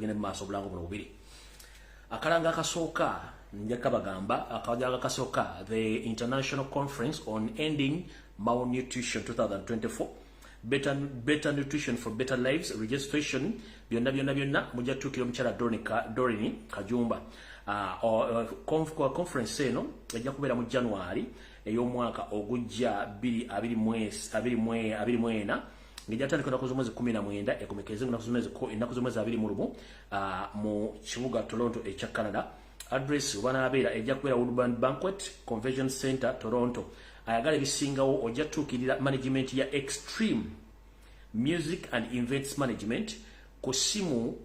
tugende mu maaso obulango buno bubiri. Akalanga akasooka njaka bagamba akawajaga kasooka the International Conference on Ending Malnutrition 2024 better nutrition for better lives registration byonna mujja tukira omukyala Doreen Kajumba conference eno ejja kubeera mu January ey'omwaka ogujja 2024 ngejatandika na kuzomwezi 19 ekomekeze na kuzomwezi ennaku zomwezi 21 mu kibuga Toronto ekya Canada. Address wanabeera ejja kubeera Woodburn Banquet Convention Center Toronto. Ayagala ebisingawo ojja tukirira management ya Extreme Music and Events Management ku simu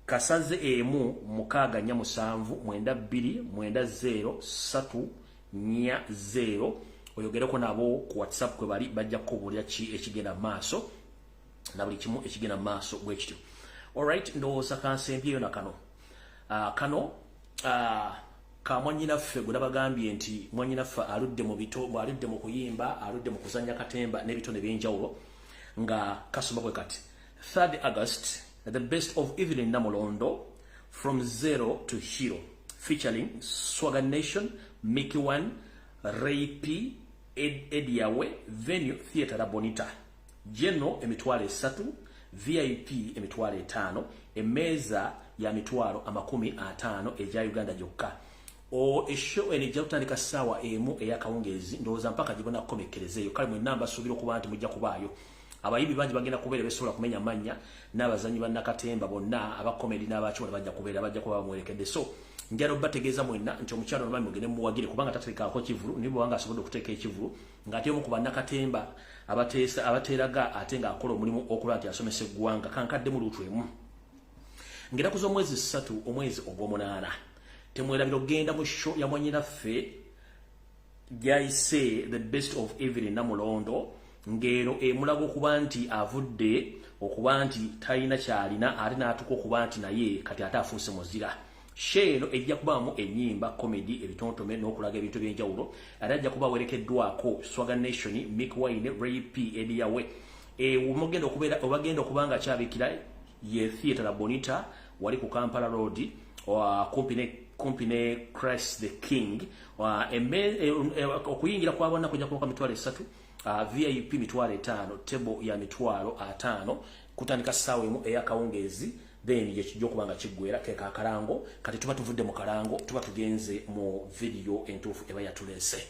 kasaze emu mukaga nya musanvu 9290 oyogereko nabo ku WhatsApp kwe bali bajja kubulya ki ekigenda maaso na buli kimu ekigenda maaso bwekityo. Alright, ndowooza kansempyeyo na kano ka mwanyinaffe gwe nabagambye nti mwanyinaffe aludde mu bito aludde mu kuyimba aludde mu kuzanya katemba n'ebitone by'enjawulo nga kasoma kwe kati 3rd August the best of Evelyn Namulondo from zero to hero featuring Swagger Nation, Mickey One, Ray P, Ediawe, venue Theatre La Bonita. General emitwalo 3, VIP emitwalo 5, emeza ya mitwalo 50 eja Uganda jokka. Eshow ejja kutandika sawa emu eyakawungezi ndowooza mpaka gibona kukomekkerezeeyo kale mwe namba subira okuba nti mujja kubaayo. Abayibi bangi bagenda kubeera besobola kumenya manya n'abazanyi bannakatemba bonna abakomedi n'abakyula bajja kuba bamwerekedde. So njalo bategeeza mwenna nti omukyalo nomami mugende muwagire kubanga tateekako kivulu nibo banga asobodde okuteeka ekivulu ng'ate omu ku bannakatemba abateeraga ate ng'akola omulimu okuba nti asomesa eggwanga kankadde mu luutu emu. Ngeraku z'omwezi 3 omwezi ogw'omunaana temwerabira okgenda mu show ya mwanyinaffe gyayise the best of Evelyn Namulondo ngero emulaga okuba nti avudde okuba nti talina kyalina ate n'atuuka okuba nti naye kati ate afuuse muzira. Sheno ejja kubaamu ennyimba comedy ebitontome n'okulaga ebintu by'enjawulo ate ajja kuba werekeddwako Swagger Nation, Mick Wine, Ray P, Ediawe. Obagenda okuba nga kyabikira ye Theatre La Bonita wali ku Kampala Road kumpi ne Christ the King. Okuyingira kwabonna kujja kuba mitwalo 3, VIP mitwalo 5, table ya mitwalo 5 kutandika sawa emu eyakawungezi then yekijjo kubanga kiggwera keka akalango kati tuba tuvudde mu kalango tuba tugenze mu video entuufu eba yatulese.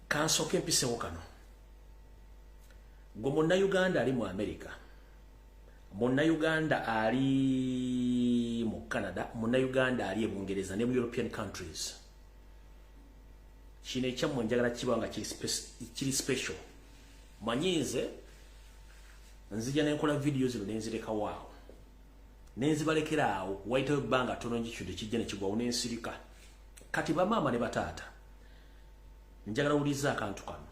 Kansoke mpisewo kano gwe Munnayuganda ali mu America, Munnayuganda ali mu Canada, Munnayuganda ali e Bungereza ne mu European countries. Kino ekyammwe njagala kibanga kiri special. Manyize nzija nenkola video zino nenzireka waawo nenzibalekera awo waitayo ebbanga tono njikidde kijja ne kigwawo nensirika. Kati bamaama ne bataata njagala uliza akantu kano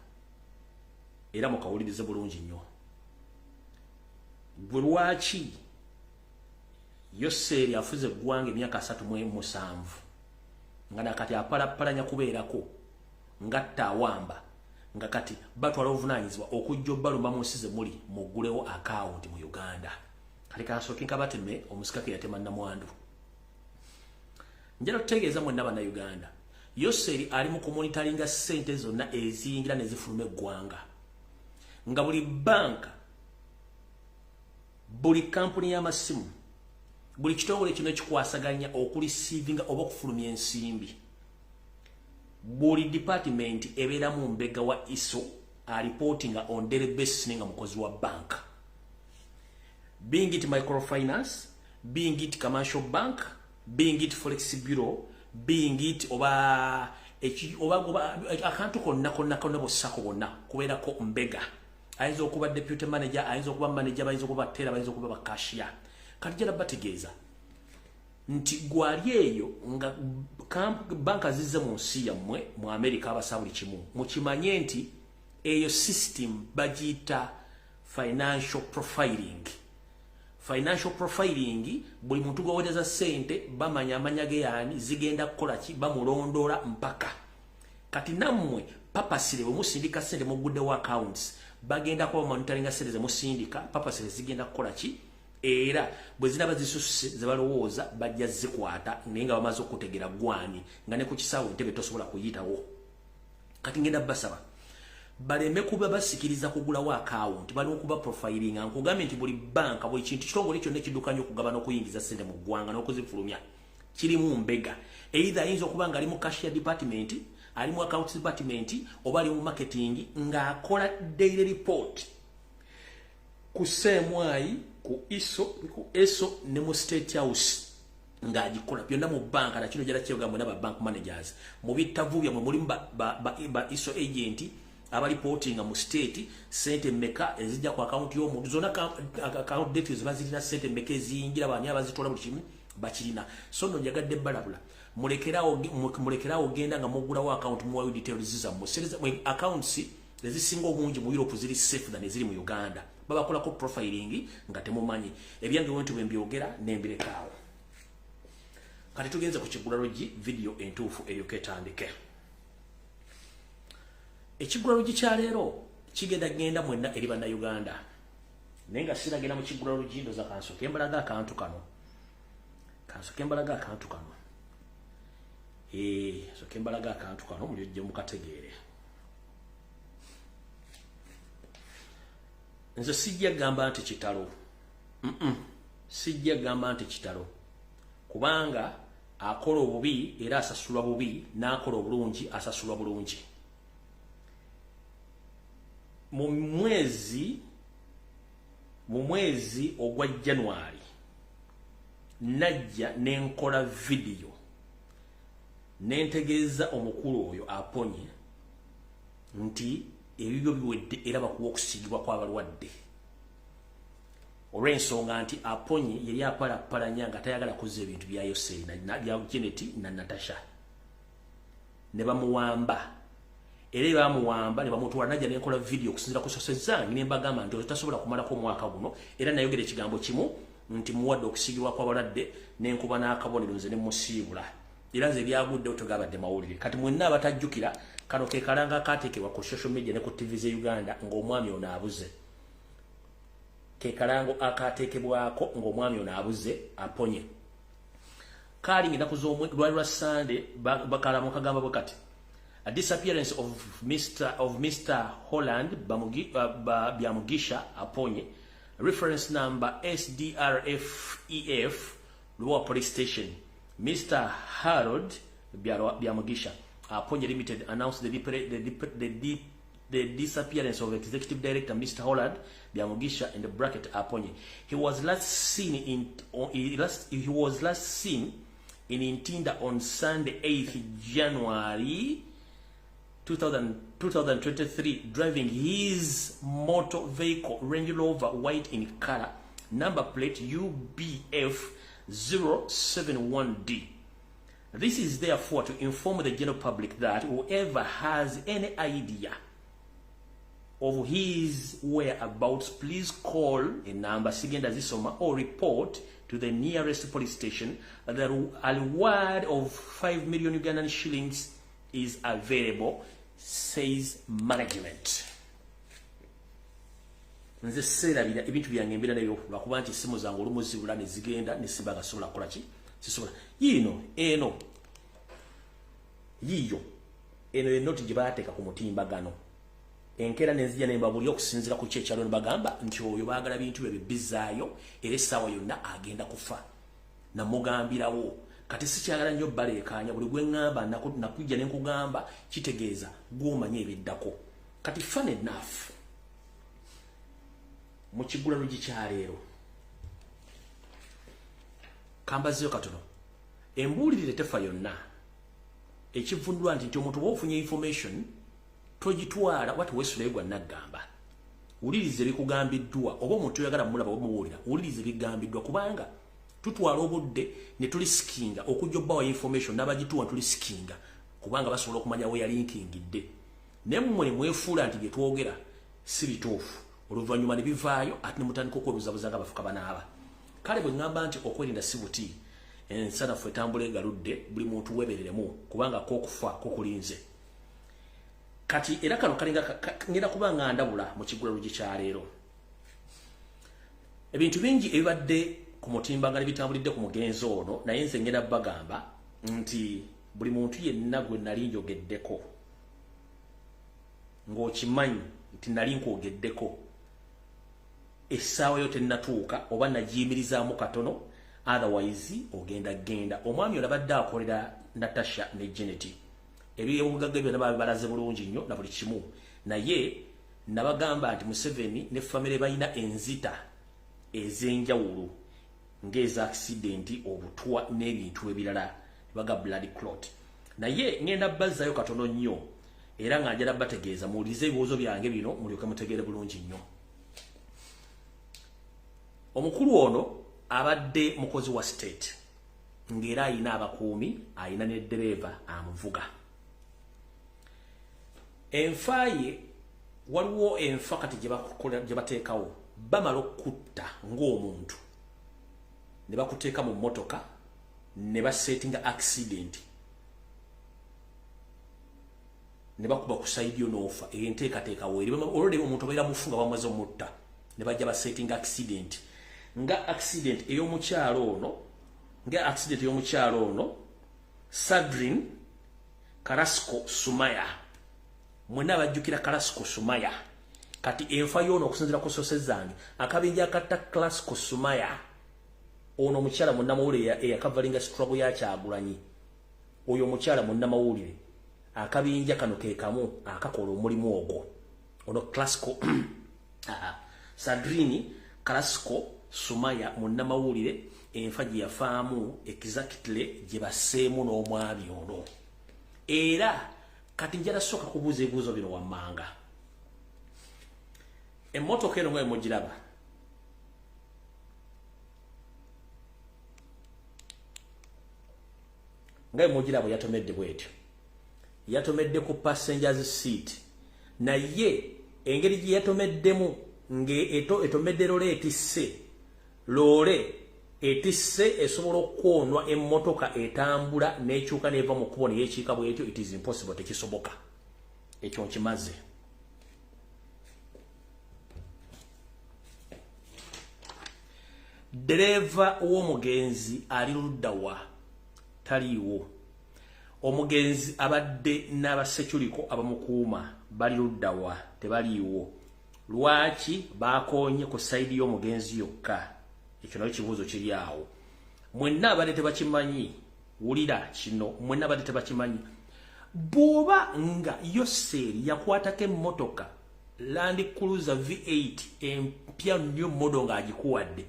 era mukawulirize bulungi nnyo. Gwe lwaki Yoseri afuze eggwanga emyaka 37 nga nakati apalapalanya kubeerako ngatta awamba nga kati batwala obuvunaanyizibwa okujja obbalumba mu nsi ze muli muggulewo account mu Uganda. Kati kansooke nkabateme omusikake yatema nnamwandu. Njala tutegeeza mwenna bannayuganda Yoseri ali mu kumonitaringa ssente zonna eziyingira ne zifuluma eggwanga nga buli banka, buli kampuni y'amasimu, buli kitongole kino ekikwasaganya okulisiivinga oba okufulumya ensimbi, buli department ebeera mu mbega wa ISO reporting on daily basis nga mukozi wa bank, being it microfinance, being it commercial bank, being it forex bureau, being it oba akantu konna bossako bonna kubeerako mbega. Ayinza okuba deputy manager, ayinza okuba manager, ayinza okuba teller, ayinza okuba cashier. Kati jala bategeeza nti gwali eyo nga banka zizze mu nsi yammwe mu America abasabuli kimu mukimanye nti eyo system bagiyita financial profiling. Financial profiling buli muntu gwoweereza ssente bamanya amanya ge yaani zigenda kukola ki bamulondoola mpaka. Kati nammwe papasire bwe musindika ssente muguddewo accounts bagenda kuba monitoringa sente ze musindika papasere zigenda kukola ki era bwe zinaba zisusse ze balowooza bajja zikwata naye nga bamaze okutegera gwani nga ne ku kisaawe entebe tosobola kuyitawo kati ngenda basaba baleme kuba basikiriza kugulawo account bali okuba profiling nkugambye nti buli banka buli kintu kitongole kyonna ekiddukanya okugaba n'okuyingiza sente mu ggwanga n'okuzifulumya kirimu mbega either ayinza okuba nga ali mu cashier department ali mu account department oba ali mu marketing ng'akola daily report ku semwai ku ESO ne mu State House ng'agikola byonna mu banka na kino gyala kyegambwe n'aba bank managers mu bitavu byamwe mulimu ba ESO agent abali reporting mu state sente meka ezijja ku account y'omuntu zona account details bazirina sente meka eziyingira bani abazitola buli kimu bakirina so no njagadde balabula mulekerawo genda nga mugulawo account muwayo details zammwe accounts ezisinga obungi mu Europe ziri safe than eziri mu Uganda babakolako profiling nga temumanyi ebyange wentu bembyogera nembirekawo kati tugenze ku Kigulalogi video entuufu eyo ketandike Ekigulalogi kya leero genda mwenna eri banna Uganda naye nga siragenda mu Kigulalogi ndoza kansoke mbalaga akantu kano soke mbalaga akantu kano mulijje mukategeere nze sijja gamba nti kitalo sijja gamba nti kitalo kubanga akola obubi era asasulwa bubi n'akola obulungi asasulwa bulungi mu mwezi ogwa January najja nenkola video nentegeeza omukulu oyo aponye nti ebibyo biwedde era bakuwa okusigibwa kw'abalwadde olw'ensonga nti aponye yali apalapalanya nga tayagala kuzza ebintu bya Yosei bya Janet na Natasha ne bamuwamba era bamuwamba ne bamutwala najja nenkola video okusinzira ku sources zange ne mbagamba nti otasobola kumalako omwaka guno era nayogera ekigambo kimu nti muwadde okusigibwa kw'abalwadde n'enkuba n'akabonero nze ne musiibula era nze byagudde otogabadde mawulire kati mwenna abatajjukira kano ke kalanga akateekebwa ku social media ne ku TV ze Uganda ng'omwami ono abuze ke kalango akateekebwako ng'omwami ono abuze aponye kali ng'ennaku lwali lwa Sunday bakalamu kagamba bwe kati a disappearance of Mr. Holland Byamugisha aponye reference number SDRFEF Lower Police Station Mr. Harold Byamugisha Aponye Limited announced the disappearance of Executive Director Mr. Holland Byamugisha in the bracket Aponye. He was last seen in Ntinda on Sunday 8th January 2023 driving his motor vehicle Range Rover white in color number plate UBF 071D. This is therefore to inform the general public that whoever has any idea of his whereabouts, please call a number Sigenda Zisoma or report to the nearest police station. The reward of 5 million Ugandan shillings is available, says management. Nze serabira ebintu byange mbira nayo lwakuba nti simu zangu olumuzibula ne zigenda ne sibaga sobola kola ki sisobola yiino eno enoti gye baateeka ku mutimbagano enkera nenzija ne mbabuli okusinzira ku kyekalo ne bagamba nti oyo baagala bintu bye bizaayo era essaawa yonna agenda kufa namugambirawo kati sikyagala nnyo baleekaanya buli gwe ŋŋamba nakujja ne nkugamba kitegeeza gw'omanya ebiddako kati fun enough mu Kigulalogi kya leero kambaziyo katono embuulirire tefa yonna ekivundulwa nti omuntu bw'ofunye information togitwala wati weesulayo gwa naggamba wuliriza ebikugambiddwa oba omuntu oyagala mulaba omuwulira wuliriza ebigambiddwa kubanga tutwala obudde ne tulisikinga okujja obbawa information n'abagituwa tulisikinga kubanga basobola okumanya we yalinkingidde naye mmwe ne mwefuula nti bye twogera si bituufu oluvannyuma ne bivaayo ate ne mutandika okwebuzabuza nga bafuka banaaba kale bwe ŋŋamba nti okwerinda si buti ensanafu etambula egaludde buli muntu weebereremu kubanga k'okufa kukulinze kati era kano kalinga ngenda kubanga ndabula mu kigula lugi kya leero ebintu bingi ebibadde ku mutimbagali bitambulidde ku mugenzi ono naye nze ngenda bagamba nti buli muntu yenna gwe nali njogeddeko ng'okimanyi nti nali nkwogeddeko essaawa yo tennatuuka oba nagiyimirizaamu katono otherwise genda omwami olabadde akolera Natasha ne Janet ebyobugagga byonna babibalaze bulungi nnyo na buli kimu naye nabagamba nti Museveni ne famire balina enzita ez'enjawulo ng'eza accident obutwa n'ebintu ebirala baga blood clot naye ngenda bazzayo katono nnyo era nga njala bategeeza muwulize ebibuuzo byange bino mulyoke mutegeere bulungi nnyo. Omukulu ono abadde mukozi wa state ng'era ayina abakuumi ayina ne dereva amuvuga. Enfa ye waliwo enfa kati gye bateekawo bamala okutta ng'omuntu ne bakuteeka mu mmotoka ne basetinga accident ne bakuba ku side yo n'ofa enteekateekawo eri olwedde omuntu abeera mufunga bamaze omutta ne bajja basetinga accident nga accident ey'omukyalo ono Sadrin Carrasco Sumaya mwena abajjukira Carrasco Sumaya kati enfa y'ono okusinzira ku sose zange akabinja akatta Carrasco Sumaya ono omukyala munnamawulire eyakavalinga struggle ya Kyagulanyi oyo omukyala munnamawulire akabinja kano ke kamu akakola omulimu ogwo ono Carrasco Sadrini Carrasco Sumaya munnamawulire enfa gye yafaamu exactly gye baseemu n'omwami ono era kati njala soka kubuuza ebibuuzo bino wammanga emmotoka eno nga mugiraba nga mugiraba yatomedde bwetyo yatomedde ku passengers seat naye engeri gye yatomeddemu etomedde lole etisse esobola okwonwa emmotoka etambula n'ekyuka n'eva mu kkubo neyekiika bwetyo it is impossible tekisoboka ekyo nkimaze. Dereva w'omugenzi ali luddawa taliiwo omugenzi abadde n'abasekyuliko abamukuuma bali luddawa tebaliiwo lwaki bakonye ku saidi y'omugenzi yokka ekyo nayo kibuuzo kiri awo mwenna abadde tebakimanyi wulira kino mwenna abadde tebakimanyi bw'oba nga Yoseri yakwatako emmotoka Land Cruiser V8 empya nnyo modo ng'agikuwadde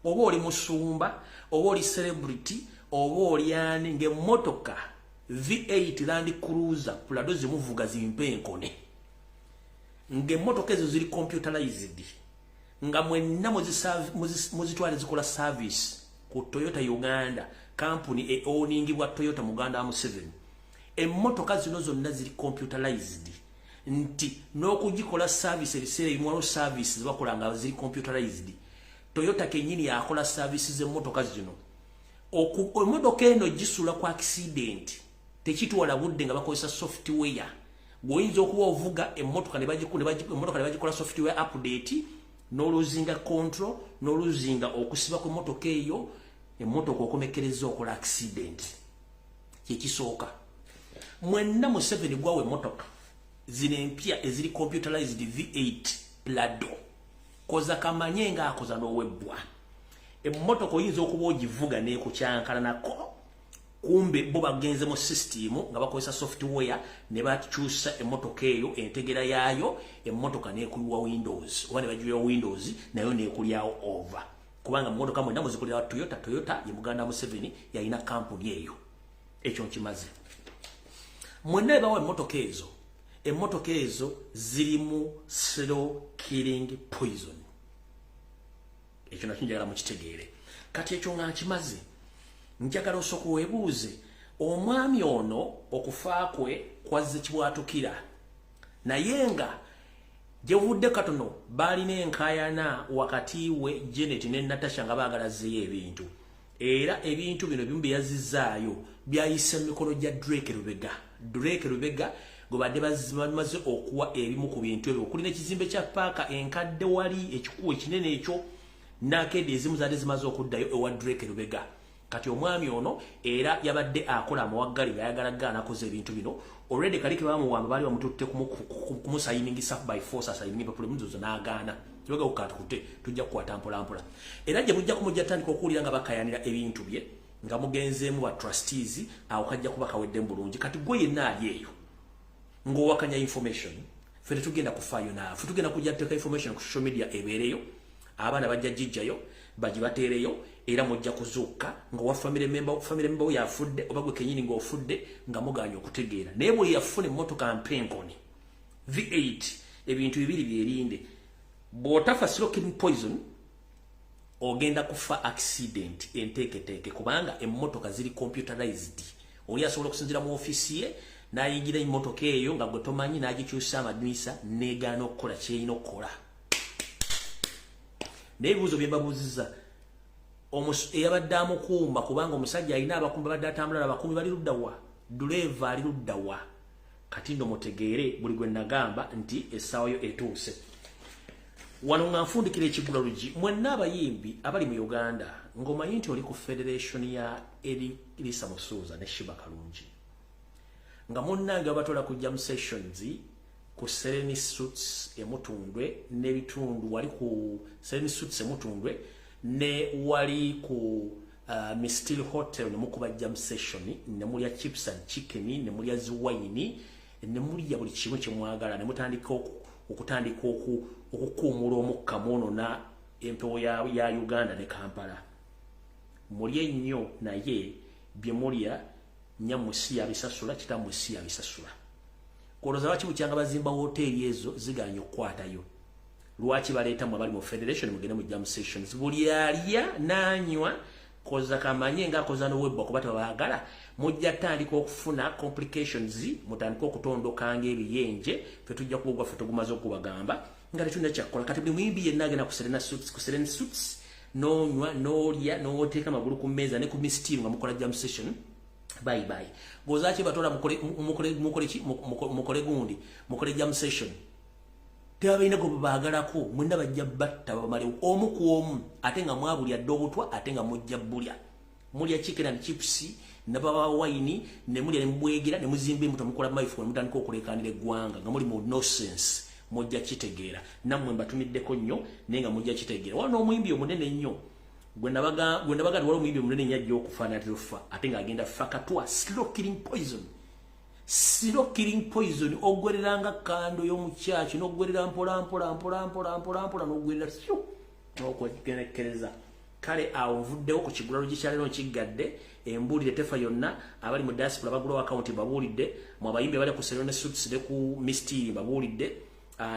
oba oli musumba oba oli celebrity oba oli ani ng'emmotoka V8 Land Cruiser Prado zimuvuga zimpe enkone ng'emmotoka ezo ziri computerized nga mwenna muzitwale zikola service ku Toyota Uganda company eoningibwa Toyota Muganda Museveni emmotoka zino zonna ziri computerized nti n'okugikola service ebiseera ebimu service zibakola nga ziri computerized Toyota kenyini yakola services emmotoka zino emmotoka eno gisula ku accident tekitwala budde nga bakozesa software goyinza okuba ovuga emmotoka ne bagikola software update n'oluzinga control n'oluzinga okusiba ku emmotoka eyo emmotoka okomekereza okola accident kyekisooka mwenna Museveni gwawe emmotoka zino empya eziri computerized V8 Prado koza kamanye nga akoza n'owebbwa emmotoka oyinza okuba ogivuga n'ekukyankala nako kumbe bo bagenze mu system nga bakozesa software ne bakyusa emmotoka eyo entegera yaayo emmotoka n'ekulwa Windows oba ne bagiwa Windows nayo n'ekulyawo over kubanga mmotoka mwena muzikulira Toyota ye Muganda Museveni yalina company eyo ekyo nkimaze mwena bawa emmotoka ezo zirimu slow killing poison ekyo nakyo njagala mukitegeere kati ekyo nga nkimaze njagala osooka weebuuze omwami ono okufa kwe kwazze kibwatukira naye nga gyevudde katono balina enkaayana wakati we Janet ne Natasha nga baagalazeeyo ebintu era ebintu bino bimu bye yazizaayo byayise mu mikono gya Drake Lubega gwe badde bamaze okuwa ebimu ku bintu ebyo okuli n'ekizimbe kya paaka enkadde wali ekikuwa ekinene ekyo nakedi ezimu zaali zimaze okuddayo ewa Drake Lubega. Kati omwami ono era yabadde akola amawaggali bayagala ganakoze ebintu bino already kali ke bamuwamba bali bamututte kumusayiningisa by force asayiningi papulemizo n'agaana kibaga okukatukute tujja kukwata mpolampola era gye mujja kumujja tandika okuwulira nga bakayanira ebintu bye nga mugenzeemu ba trustees awo kajja kuba kawedde mu bulungi. Kati gwe yenna ali eyo ng'owakanya information ffe tetugenda kufaayo naawe ffe tugenda kujja tuteeka information ku social media ebeereyo abaana bajja gijjayo bagibateereyo era mujja kuzuuka nga wa family member yafudde oba gwe kenyini ng'ofudde nga muganya okutegeera naye bwe yafuna emmotoka mpenkoni V8 ebintu bibiri byerinde bw'otafa smoking poison ogenda kufa accident enteeketeeke kubanga emmotoka ziri computerized oli asobola okusinzira mu ofisi ye n'ayingira emmotoka eyo nga gwe tomanyi n'agikyusa amadinisa n'egaana okukola kyerina okukola. N'ebibuuzo bye mbabuuziza eyabadde amukuuma kubanga omusajja alina abakuumi babadde atambula abakuumi bali ludda wa duleeva ali ludda wa kati ndo mutegeere buli gwe nagamba nti essaawa yo etuuse. Wano nga nfundikira ekigula lugi mwenna abayimbi abali mu Uganda ng'omanyi nti oli ku federation ya Elisa Musuuza ne Shiba Kalungi nga munnange abatwala ku jam sessions ku Sereni Suits emutundwe n'ebitundu wali ku Sereni Suits emutundwe ne wali ku Mistil Hotel ne mukuba jam session ne mulya chips and chicken ne mulya ziwaini ne mulya buli kimu kye mwagala ne mutandika okutandika okukuumula omukka muno na empewo ya Uganda ne Kampala. Mulye nnyo naye bye mulya nyamusi yabisasula kitamusi yabisasula. Koloza lwaki bukyanga bazimba hoteli ezo ziganya okukwatayo lwaki baleeta mu abali mu federation mugende mu jam sessions buli alya nanywa koza kamanye nga koza no webba kubata baagala mujja tandika okufuna complications mutandika okutondoka ng'ebiyenje fe tujja kuogwa fe tugumaze okubagamba nga tetuna kyakola kati buli muyimbi yenna agenda ku Serena Suits nonywa nolya noteeka amagulu ku mmeeza ne ku mistil nga mukola jam session bye bye gozaaki batola mukole gundi mukole jam session tebabalina gwe baagalako mwenna bajja batta bamale omu ku omu ate nga mwabulya ddobutwa ate nga mujja bulya mulya chicken and chips ne baba wine ne mulya ne mbwegera ne muzimba embuto mukola maifu ne mutandika okulekanira eggwanga nga muli mu nonsense mujja kitegeera nammwe mbatumiddeko nnyo naye nga mujja kitegeera wano omuyimbi omunene nnyo gwe nabaga wali omuyimbi omunene nnyo ajja okufaana tirofa ate ng'agenda fakatwa slow killing poison ogwereranga kando y'omukyaki n'ogwerera mpola n'ogwerera syo n'okwegenekereza. Kale awo nvuddewo ku kigula lugikyalero nkiggadde embuulire tefa yonna abali mu diaspora bagulawo akawunti babuulidde mu abayimbi abali ku Serena Suits ne ku Mistil babuulidde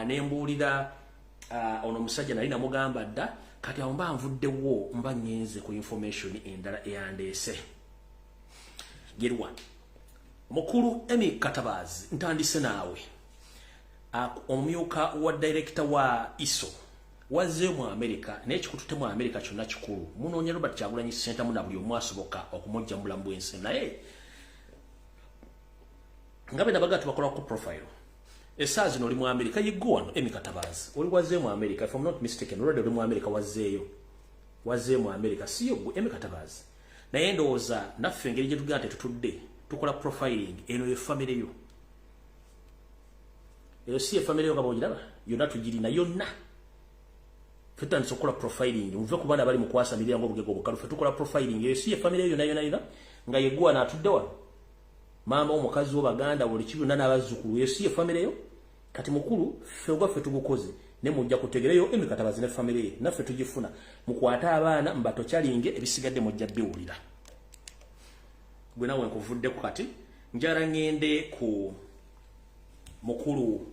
nembuulira ono omusajja nali namugamba dda kati awo mba nvuddewo mba nyenze ku information endala eyandeese. Gerwa mukulu Emi Katabazi ntandise naawe omumyuka wa director wa ISO wazze mu America n'ekikutute mu America kyonna kikulu munoonya Robert Kyagulanyi Center muna buli omu asoboka okumujja mu bulamu bw'ensi naye ngabe nabaga tubakola ku profile essaazi oli mu America yiggwa wano Emi Katabazi oli wazze mu America if I'm not mistaken already oli mu America wazze mu America siyo gwe Emi Katabazi naye ndowooza naffe engeri gye tugenda tetutudde tukola profiling eno ye family yo eyo si ye family yo nga bwogiraba yonna tugirina yonna tutandise okukola profiling muve ku baana bali mu kwasamirira ng'obugego bukalufe tukola profiling eyo si ye family yo yonna nga yeggwa n'atudde wano maama omukazi wo baganda buli kibi byonna n'abazzukulu eyo si ye family yo kati mukulu ffe ogwaffe tugukoze ne mujja kutegereyo Emi Katabazi ne family ye naffe tugifuna mukwate abaana mbatokyalinge ebisigadde mujja biwulira. Gwe nawe nkuvuddeko kati njala ngende ku mukulu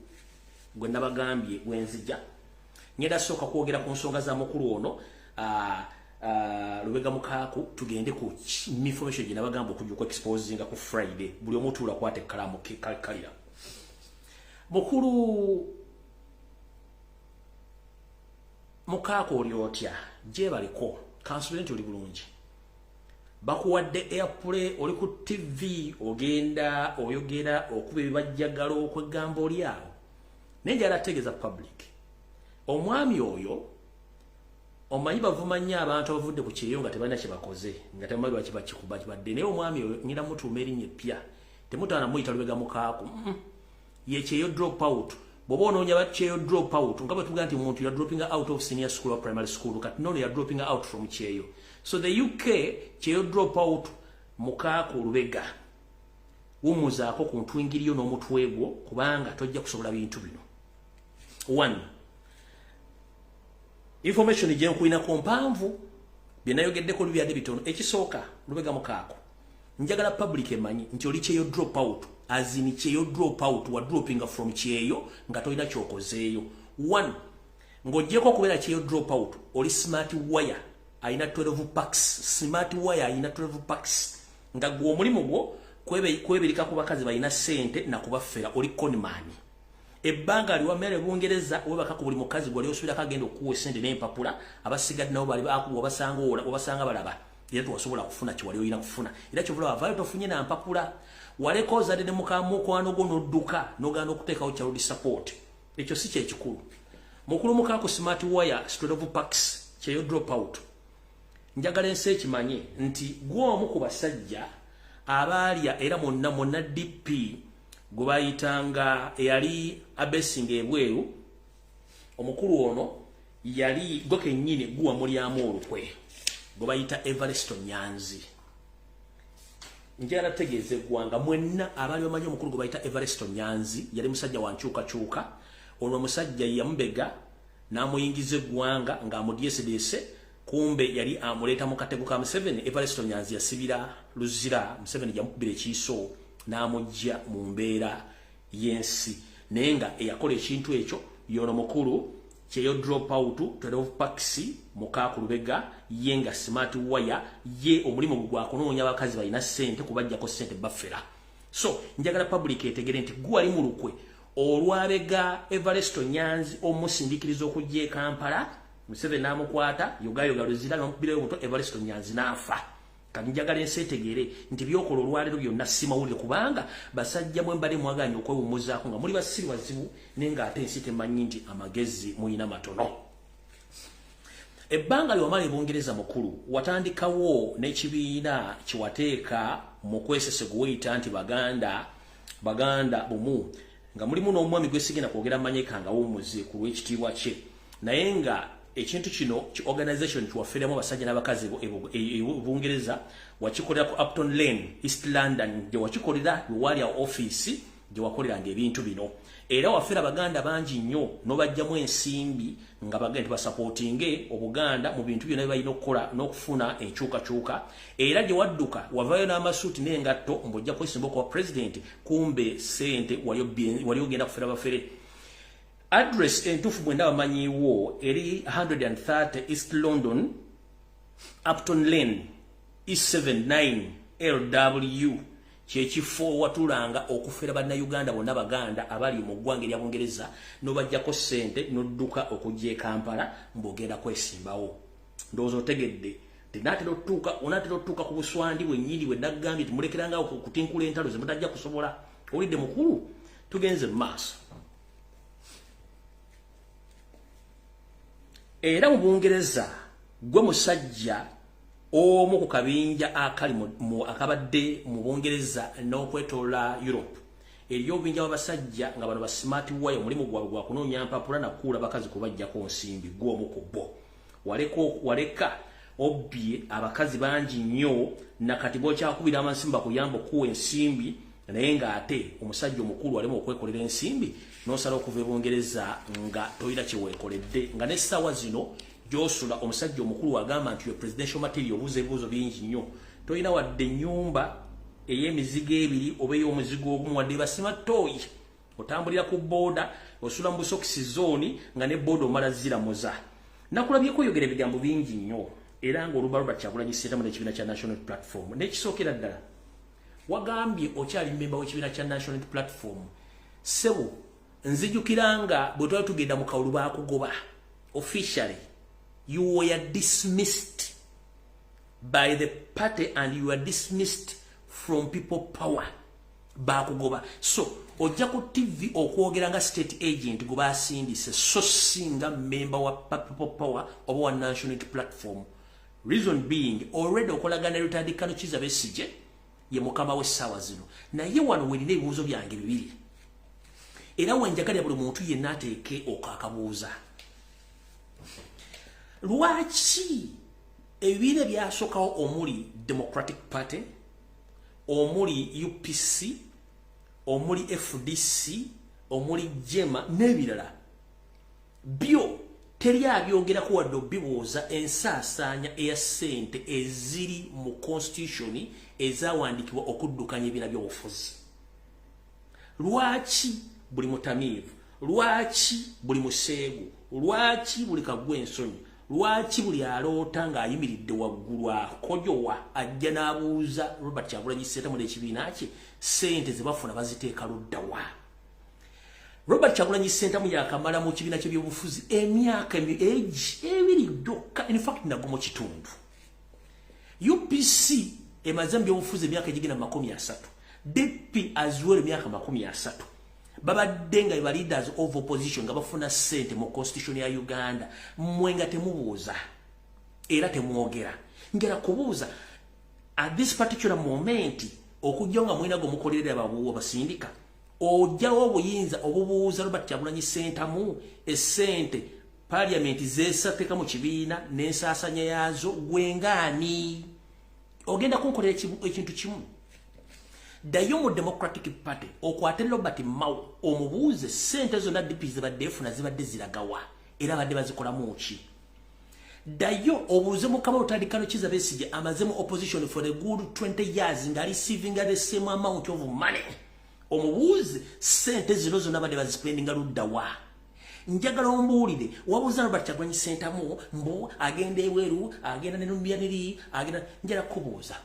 gwe nabagambye gwenzija ngenda sooka kwogera ku nsonga za mukulu ono Lubega Mukaaku tugende ku information gye nabagamba okujja ku exposinga ku Friday buli omu tuula kwate kalamu kalira mukulu Mukaaku oli otya gye baliko kansulenti oli bulungi bakuwadde airplay oli ku TV ogenda oyogera okuba ebibajjagalo okwegamba oli awo naye njala ategeeza public omwami oyo omanyi bavumanya abantu abavudde ku kyeyo nga tebalina kye bakoze nga tebamanyi lwaki bakikuba kibadde naye omwami oyo ngira mutuuma erinnya eppya temutaana muyita lubega mukaako ye kyeyo drop out bw'oba onoonya bakyeyo drop out nga bwe tugaa nti omuntu ya dropping out of senior school or primary school kati nono ya dropping out from kyeyo so the UK kyeyo drop out mukaako lubega wumuzaako ku ntwingiriyo n'omutwe gwo kubanga tojja kusobola bintu bino. 1 information gye nkulinako mpanvu bye nayogeddeko lubyadde bitono ekisooka lubega mukaako njagala public emanyi nti oli kyeyo drop out azini kyeyo drop out wa dropping from kyeyo nga tolina kyokozeeyo. 1 ng'oggyeko okubeera kyeyo drop out oli smart wire ayina 12 packs smart wire ayina 12 packs nga gwe omulimu gwo kwebirika ku bakazi balina ssente na kubaffera oli conman ebbanga aliwa mmere Bungereza webaka ku buli mukazi gwali osubira kagenda okuwa ssente n'empapula abasigadde nabo bali bakuwa obasanga balaba era tuwasobola kufuna kiwali oyina kufuna era kyovula wavaayo tofunye na mpapula waleko ozadde ne mukwano gwo n'odduka n'ogenda okuteekawo child support ekyo si kyekikulu mukulu mukaako smart wire 12 packs kyeyo drop out njagala ensi ekimanye nti gw'omu ku basajja abaalya era monna DP gwe bayitanga eyali abesinga ebweru omukulu ono yali gwe kennyini guwa mulyamu olukwe gwe bayita Evereston Nyanzi njala tegeeze gwanga mwenna abali bamanyi omukulu gwe bayita Evereston Nyanzi yali musajja wa nkyukakyuka olwo musajja yamubega n'amuyingiza eggwanga ng'amudyesedese kumbe yali amuleeta mu katego ka Museveni. Evereston Nyanzi yasibira luzira Museveni yamukubira ekiiso n'amujja mu mbeera y'ensi naye nga eyakola ekintu ekyo yono mukulu kyeyo drop out 12 packs mukaaku lubega ye nga smart wire ye omulimu gwakunoonya abakazi balina ssente kubajjako ssente baffera. So njagala public etegere nti gwali mu lukwe olwabega Evereston Nyanzi omusindikiriza okujja e Kampala Museveni n'amukwata yogayoga luzira n'omukubirayo omuto Evereston Nyanzi n'afa. Kati njagala ensi etegere nti byokola olwaleero byonna simawulire kubanga basajja mwembale mwaganya okwewummuzaako nga muli basiri wazibu naye ng'ate ensi temanyi nti amagezi muyina matono. Ebbanga ly'omala Bungereza mukulu watandikawo n'ekibiina kiwateeka mu kwesese gweyita nti baganda bumu nga mulimu n'omwami gwesigenda kwogera manyeka nga wumuze ku lw'ekitiibwa kye naye nga ekintu kino ki organization kiwafferemu abasajja n'abakazi e Bungereza wakikolera ku Upton Lane East London gye wakikolera wali office gye wakoleranga ebintu bino era waffera baganda bangi nnyo n'obajjamu ensimbi nga bagenda basupportinge obuganda mu bintu byonna byalina okukola n'okufuna enkyukakyuka era gye wadduka wavaayo n'amasuuti n'engatto mbojja kwesimba okuwa president kumbe sente wali ogenda kufera bafere. Address entufu bwenda bamanyiwo eri 130 East London Upton Lane E79 LW kyekifo watulanga okufera bannayuganda bonna baganda abali mu ggwanga erya Bungereza n'obajjako ssente n'odduka okujja e Kampala mbogenda kwesimbawo. Ndowooza otegedde onaatera otuuka ku buswandi bwennyini bwe naggambye timulekerangawo kutinkula entalo ze mutajja kusobola olidde mukulu tugenze mu maaso. Era mu Bungereza gwe musajja omu ku kabinja akali akabadde mu Bungereza n'okwetoola Europe eriyo obubinja bw'abasajja nga bano ba smart wire omulimu gwabwe gwa kunoonya mpapula na kuula bakazi kubajjako nsimbi gw'omu ku bo waleka obbye abakazi bangi nnyo nakati bw'okyakubira amansimbi bakuyamba okuwa ensimbi naye ng'ate omusajja omukulu alema okwekolera ensimbi n'osala okuva e Bungereza nga toyina kyeweekoledde nga n'essaawa zino gy'osula omusajja omukulu agamba nti yo presidential material obuuza ebibuuzo bingi nnyo toyina wadde ennyumba ey'emizigo ebiri oba ey'omuzigo ogumu wadde basimatoyi otambulira ku booda osula mu busokisi zooni nga ne booda omala ziramuza. Nakulabyeko oyogera ebigambo bingi nnyo era ng'olubalaba Kyagulanyi Ssentamu n'ekibiina kya National Platform n'ekisookera ddala wagambye okyali mmemba w'ekibiina kya National Platform sebo nzijukiranga bwe twali tugenda mu kawulu baakugoba officially you were dismissed by the party and you are dismissed from people power. Bakugoba. So, ojako TV okwogera nga state agent goba asindise so singa member wa people power oba wa national platform. Reason being, already okolagana Rutadikano Kizza Besigye ye mukama w'essaawa zino. Naye wano werina ebibuuzo byange bibiri. Era wenjagalira buli muntu yenna ateeke okakabuuza. Lwaki ebibiina byasookawo omuli Democratic Party, omuli UPC, omuli FDC, omuli Jema n'ebirala byo teri abyogerako wadde obibuuza ensaasaanya eya ssente eziri mu constitution ezawandiikibwa okuddukanya ebibiina by'obufuzi? Lwaki buli mutamiivu? Lwaki buli museegu? Lwaki buli kagwa ensonyi? Lwaki buli aloota ng'ayimiridde waggulu akojowa ajja n'abuuza Robert Kyagulanyi Ssentamu n'ekibiina kye ssente ze bafuna baziteeka luddawa? Robert Kyagulanyi Ssentamu yakamala mu kibiina ky'ebyobufuzi emyaka ebiri gyokka, in fact nagwo mu kitundu. UPC emaze mu byobufuzi emyaka egigenda mu 30, DP as well emyaka 30. Babadde nga ba leaders of opposition nga bafuna ssente mu constitution ya Uganda. Mmwe nga temubuuza era temwogera. Ngera kubuuza at this particular moment okujja nga mwina go mukolerera ababuwa basindika ojjawo obuyinza obubuuza Robert Kyagulanyi Ssentamu essente parliament zeesateka mu kibiina n'ensaasanya yaazo gwengaani ogenda kunkolera ekintu kimu. Dayo mu Democratic Party okwate Robert Mao omubuuze ssente zonna DP zibadde efuna zibadde ziragawa era badde bazikolamu ki? Dayo obuuze mukama Rutadikano Kizza Besigye amaze mu opposition for a good 20 years nga receiving the same amount of money. Omubuuze ssente zino zonna badde bazispendinga luddawa. Njagala ombuulire wabuuza Robert Kyagulanyi Ssentamu mbu agenda eweru agenda ne Numbianiri agenda njala kubuuza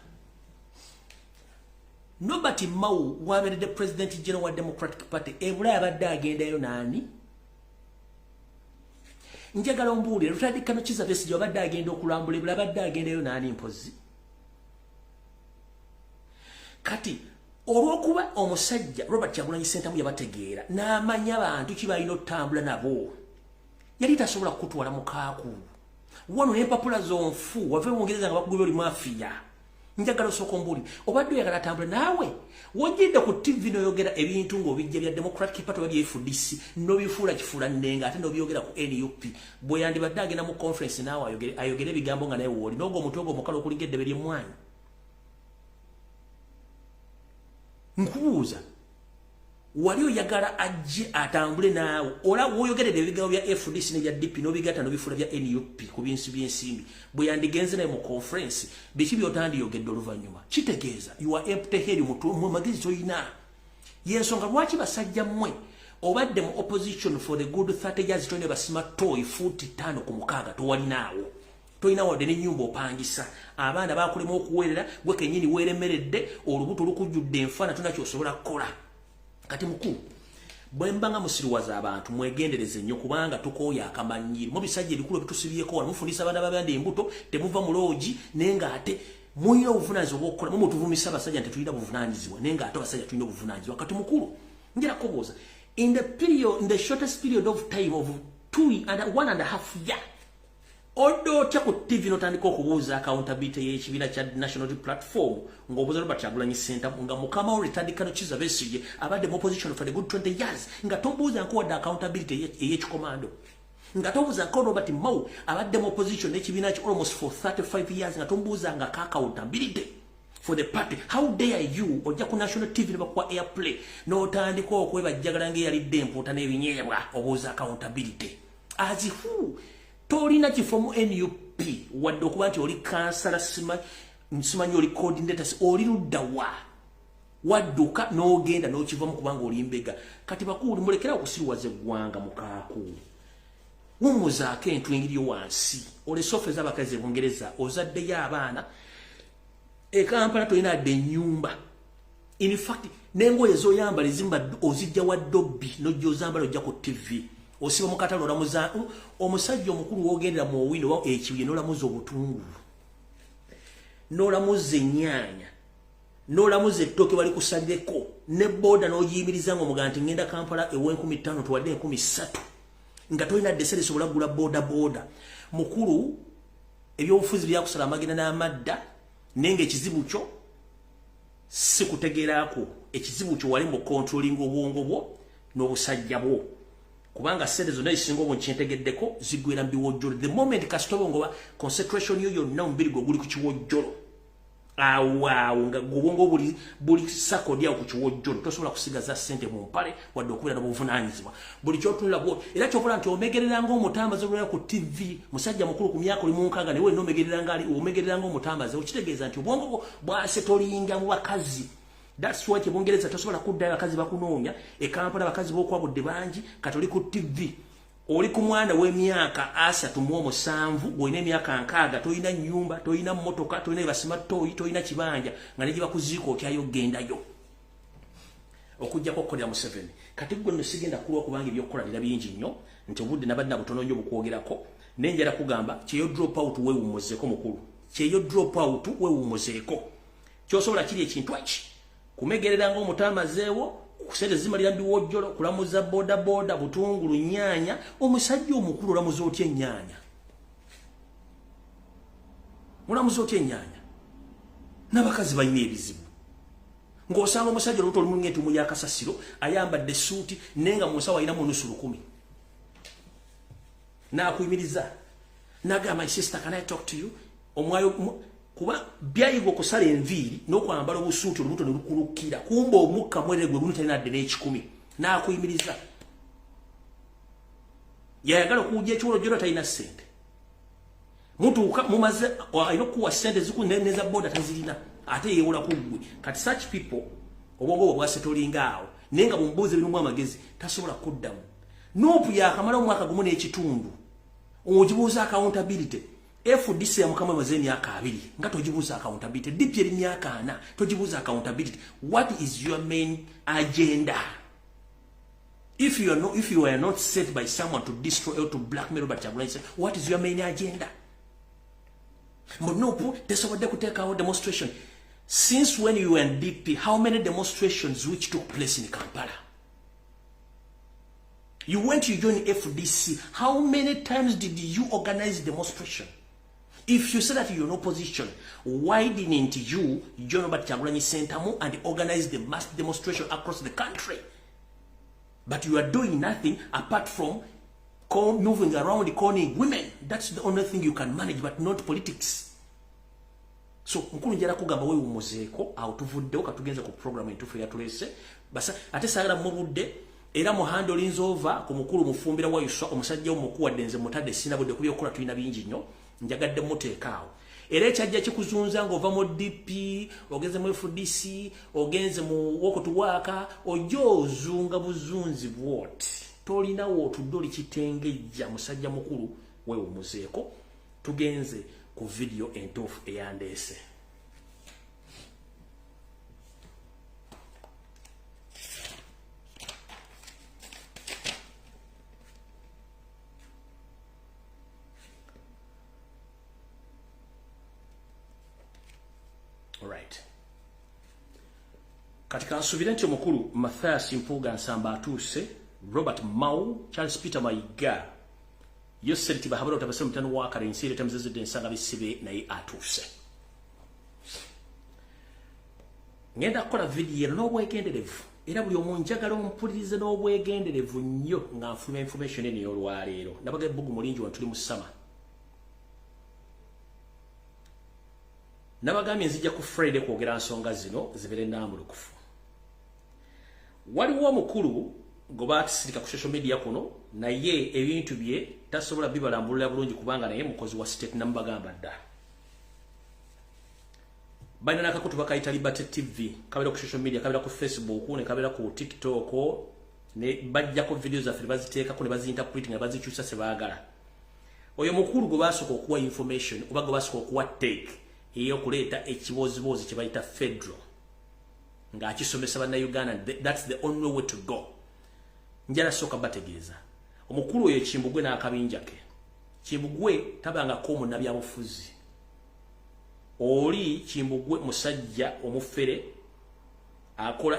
Robert Mao waberedde President General wa Democratic Party ebula abadde agendayo nani? Njagala ombuulire Rutadikano Kizza Besigye abadde agenda okulambula ebula abadde agendayo nani mpozi? Kati olwokuba omusajja Robert Kyagulanyi Ssentamu yabategeera n'amanya abantu kibalina otambula nabo yali tasobola kutwala mukaaku wano n'empapula zonfu wave Bungereza nga bakugubya oli mafiya. Njagala osooka ombuulire obadde oyagala atambula naawe wojjidde ku TV n'oyogera ebintu ng'obijja bya Democratic Party oba bya FDC n'obifuula kifuula nnenga ate n'obyogera ku NUP bwe yandibadde agenda mu conference naawe ayogere ebigambo nga naye wooli n'ogwo omutwe gwo omukala okulinga eddebe ly'emmwanyi. Nkubuuza wali oyagala ajje atambule naawe ola woyogerera ebigambo bya FDC ne bya DP n'obigatta n'obifuula bya NUP ku binsi by'ensimbi bwe yandigenze naye mu conference biki by'otandiyogedde oluvannyuma kitegeeza you are empty head mu magezi toyina yensonga lwaki basajja mmwe obadde mu opposition for the good 30 years toyina basima toyi fuuti 5 ku 6 towalinaawo toyina wadde n'ennyumba opangisa abaana bakulema okuweerera gwe kennyini weeremeredde olubuto lukujjudde enfaana tonna kyosobola kukola. Kati mukulu bwe mbanga musiriwaza abantu mwegendereze nnyo kubanga tukooya akamanyiri mu bisajja ebikulu bitusibyeko wano mufundisa abaana babandi embuto temuva mu loogi naye ng'ate muyina obuvunaanyizibwa obw'okukola mutuvumisa abasajja nti tulina buvunaanyizibwa naye ng'ate abasajja tulina obuvunaanyizibwa. Kati mukulu njera kubuuza in the shortest period of time of 1.5 years Odo otya ku TV notandika okubuuza accountability y'ekibiina kya National Platform ng'obuuza Robert Kyagulanyi Ssentamu nga mukama we Rutadikano Kizza Besigye abadde mu opposition for the good 20 years nga tobuuza nko wadde accountability ey'ekikomando nga tobuuza nko Robert Mao abadde mu opposition n'ekibiina kya almost for 35 years nga tobuuza nga accountability for the party. How dare you ojja ku National TV ne bakuwa airplay n'otandika okwebajjagala ng'eyalidde empuuta n'ebinyeebwa obuuza accountability as who? Tolina kifo mu NUP wadde okuba nti oli kansala simanyi oli coordinator oli luddawa wadduka n'ogenda n'okivamu kubanga oli mbega. Kati bakulu mulekera okusiriwaza eggwanga mukaaku wumuzaako entwingiryo wansi olese ofeza abakazi e Bungereza ozaddeyo abaana e Kampala tolina adde ennyumba. In fact n'engoye z'oyambala ezimba ozijja wa dobbi n'ojja ozambala ojja ku TV osiba mukatalo omusajja omukulu wogendera mu owino wa ekibiina olamuza obutungulu n'olamuza ennyaanya n'olamuza ettooke bali kusalireko ne booda n'ogiyimiriza ng'omugaa nti ngenda Kampala ew'50,000 tuwadde 3,000 nga tolina ddesere sobola kugula booda mukulu ebyobufuzi byakusala amagenda n'amadda naye ng'ekizibu kyo si kutegeerako ekizibu kyo wali mu controlling obwongo bwo n'obusajja bwo kubanga ssente zonna ezisinga obwo nkyentegeddeko zigwera mu biwojjolo the moment kasita obongo concentration yo yonna omubiri gwe guli ku kiwojjolo awo nga obwongo buli sakodi awo ku kiwojjolo tosobola kusigaza ssente mu mpale wadde okubeera n'obuvunaanyizibwa buli kyotunula bwo era kyokola nti omegerera ng'omutambaze olwera ku TV musajja mukulu ku myaka oli mu nkaaga naye wenna omegerera ng'omutambaze okitegeeza nti obwongo bwo bwasetolinga mu bakazi. That's why Bungereza tosobola kuddayo abakazi bakunoonya e Kampala abakazi b'okwabudde bangi kati oli ku TV oli ku mwana w'emyaka 37 gw'olina emyaka 6 tolina nnyumba tolina mmotoka tolina basima toyi tolina kibanja nga ne gye bakuziika otyayo gendayo okujjako okukolera Museveni kati gwe nno sigenda kulwa kubanga ebyokukola bira bingi nnyo nti obudde nabadde butono nnyo bukwogerako naye njala kugamba kyeyo drop out weewummuzeeko mukulu kyeyo drop out weewummuzeeko kyosobola kiri ekintu eki kumegerera ng'omutamazeewo kusente zimalira mbiwojjolo kulamuza boda butungulu nnyaanya omusajja omukulu olamuza otya ennyaanya olamuza otya ennyaanya n'abakazi balina ebizibu ng'osanga omusajja olubuto olumu ng'entumu y'akasasiro ayambadde essuuti naye nga mu nsawo alinamu nusu 10 n'akuyimiriza n'agamba my sister can I talk to you omwayo kuba byayigo okusala enviiri n'okwambala obusuuti olubuto ne lukulukira kumba omukka mweregwe gumu talina adde n'ekikumi n'akuyimiriza yayagala okuwujja ekiwolojjolo talina ssente mutuuka mumaze alina okuwa ssente neza booda tazirina ate yeewola ku ggwe kati such people obwongo bwe bwasetolinga awo naye nga bumubuuza birimu amagezi tasobola kuddamu nuupu yakamala omwaka gumu n'ekitundu ogibuuza accountability FDC ya mukama maze emyaka 2 nga togibuuza accountability DP eri myaka 4 togibuuza accountability what is your main agenda if you are not set by someone to destroy or to blackmail Robert Kyagulanyi what is your main agenda Monopu tesobodde kuteekawo demonstration since when you were in DP how many demonstrations which took place in Kampala you went to join FDC how many times did you organize demonstration If you say that you're in opposition, why didn't you join Robert Kyagulanyi Ssentamu and organize the mass demonstration across the country? But you are doing nothing apart from moving around calling women. That's the only thing you can manage, but not politics. So, mkulu njala kugamba wewe umuzeeko, tuvuddewo katugenze ku program entufu yatulese. Basa, ate sagala mubudde, era mu handlings over ku mukulu mufumbira wa Yuswa omusajja omuku wadde nze mutadde sinabudde kubyokola tulina bingi nnyo. Njagadde muteekaawo era ekyajja kikuzunza ng'ova mu DP ogenze mu FDC ogenze mu wokotuwaaka ojozunga buzunzi bwoti tolinawo otudde oli kitengejja musajja mukulu weewumuzeeko tugenze ku video entuufu eyandeese katika nsubira nti omukulu Mathias Mpuuga Nsamba atuuse Robert Mao Charles Peter Mayiga Yoseri Tibahabula otabase mutano wa Karensi tamzezede nsanga bisibe naye atuuse ngenda kukola video n'obwegenderevu era buli omu njagala ompulirize n'obwegenderevu nnyo nga nfuluma information eno y'olwaleero nabaga ebbugu mulingi wano tuli mu sama nabagambye nzijja ku Friday kwogera nsonga zino zibere namulukufu waliwo omukulu gobatisirika ku social media kuno naye ebintu bye tasobola bibalambulira bulungi kubanga naye mukozi wa state nambagamba dda balina nakakutu bakayita Liberty TV kabera ku social media kabera ku Facebook ne kabera ku TikTok ne bajjako videos zaffe baziteekako ne bazinterpreting ne bazikyusa se baagala oyo mukulu gobasooka okuwa information oba gobasooka okuwa take iyo kuleta ekibozibozi kibayita federal nga akisomesa bana Uganda that's the only way to go njala soka bategeeza omukulu oyo Kimbugwe n'akabinja ke Kimbugwe tabanga ko munabya bufuzi oli Kimbugwe musajja omufere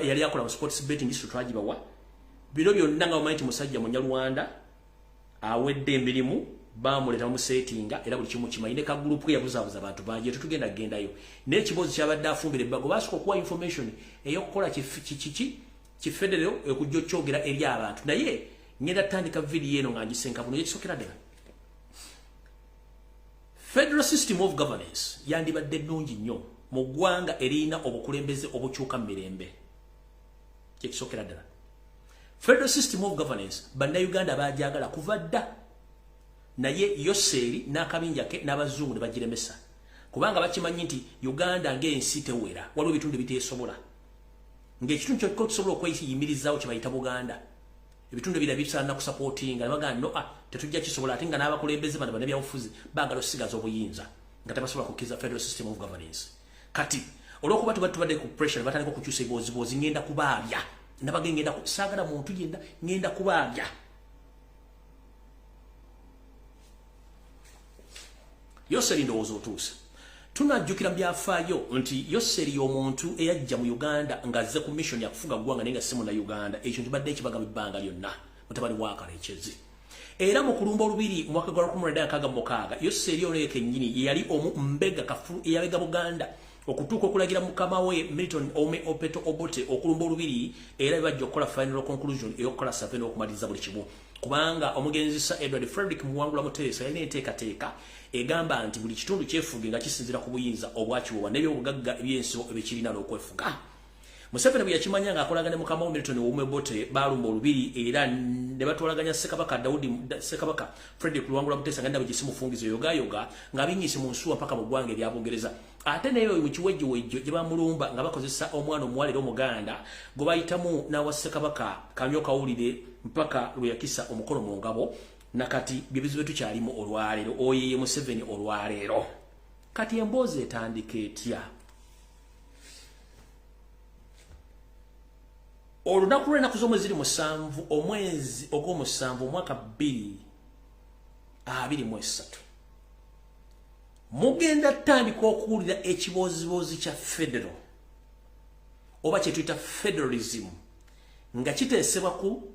yali akola mu sports betting district twagibawa bino byonna nga bamanyi musajja munyarwanda awedde emirimu bamuleta mu settinga era buli kimu kimayine ka group yabuzabuza abantu banje tutugenda gendayo n'ekibozi kyabadde afumbire bago basiko kuwa information eyokukola ki federal ekujjo kyogera eri abantu naye ngenda tandika video eno nga ngisenka buno yekisokera ddala federal system of governance yandibadde nnungi nnyo mu ggwanga erina obukulembeze obukyuka mirembe yekisokera ddala federal system of governance bannayuganda bajagala kuva dda naye Yoseri n'akabinja ke n'abazungu ne bagiremesa kubanga bakimanyi nti Uganda ng'ensi tewera waliwo bitundu biteesobola ng'ekitundu kyokka kisobola okweyimirizaawo kye bayita Buganda ebitundu ebirala bisaana kusapootinga ne bagamba no tetujja kisobola ate nga n'abakulembeze bano bannabyabufuzi baagala osigaza obuyinza nga tebasobola kukkiriza federal system of governance kati olw'okuba tubadde ku pressure batandika okukyusa ebiboozibozi ngenda kubaabya nabage ngenda saagala muntu yenna ngenda kubaabya Yoseri ndowooza otuuse tunajjukira byafaayo nti Yoseri y'omuntu eyajja mu Uganda ng'azze ku mission ya kufuga ggwanga naye nga si Munnayuganda ekyo kibadde kibagamba ebbanga lyonna mutabani wa Kalekyezi era mu kulumba olubiri mu mwaka gwa 1966 Yoseri ono yennyini yali omu mbega kafulu eyabega Buganda okutuuka okulagira mukama we Milton Ome Opeto Obote okulumba olubiri era bajja okukola final conclusion eyokukola survey n'okumaliriza buli kimu kubanga omugenzi Sir Edward Frederick Muwangula Muteesa yalina enteekateeka egamba nti buli kitundu kyefuge nga kisinzira ku buyinza obwakiwowa n'ebyobugagga ebyensibo ebikirina n'okwefuga Museveni bwe yakimanya ng'akolagana mukama we Milton Ome Obote balumba olubiri era ne batwalaganya Ssekabaka Daudi Ssekabaka Frederick Luwangula Muteesa ngenda bwekisimufungizo yogayoga ng'abinyise mu nsuwa mpaka mu ggwanga erya Bungereza ate naye mu kiwejjowejjo gye bamulumba nga bakozesa omwana omuwalero omuganda gwe bayitamu n'awa Ssekabaka Kamyo Kawulire mpaka lwe yakisa omukono mu ngabo nakati byebizibu tukyalimu olwaleero oyeye Museveni olwaleero kati emboozi etandika etya olunaku lw'ennaku z'omwezi ziri 7 omwezi ogw'omusanvu omwaka 2023 mugenda tandika okuwulira ekiboozibozi kya federal oba kye tuyita federalism nga kiteesebwa ku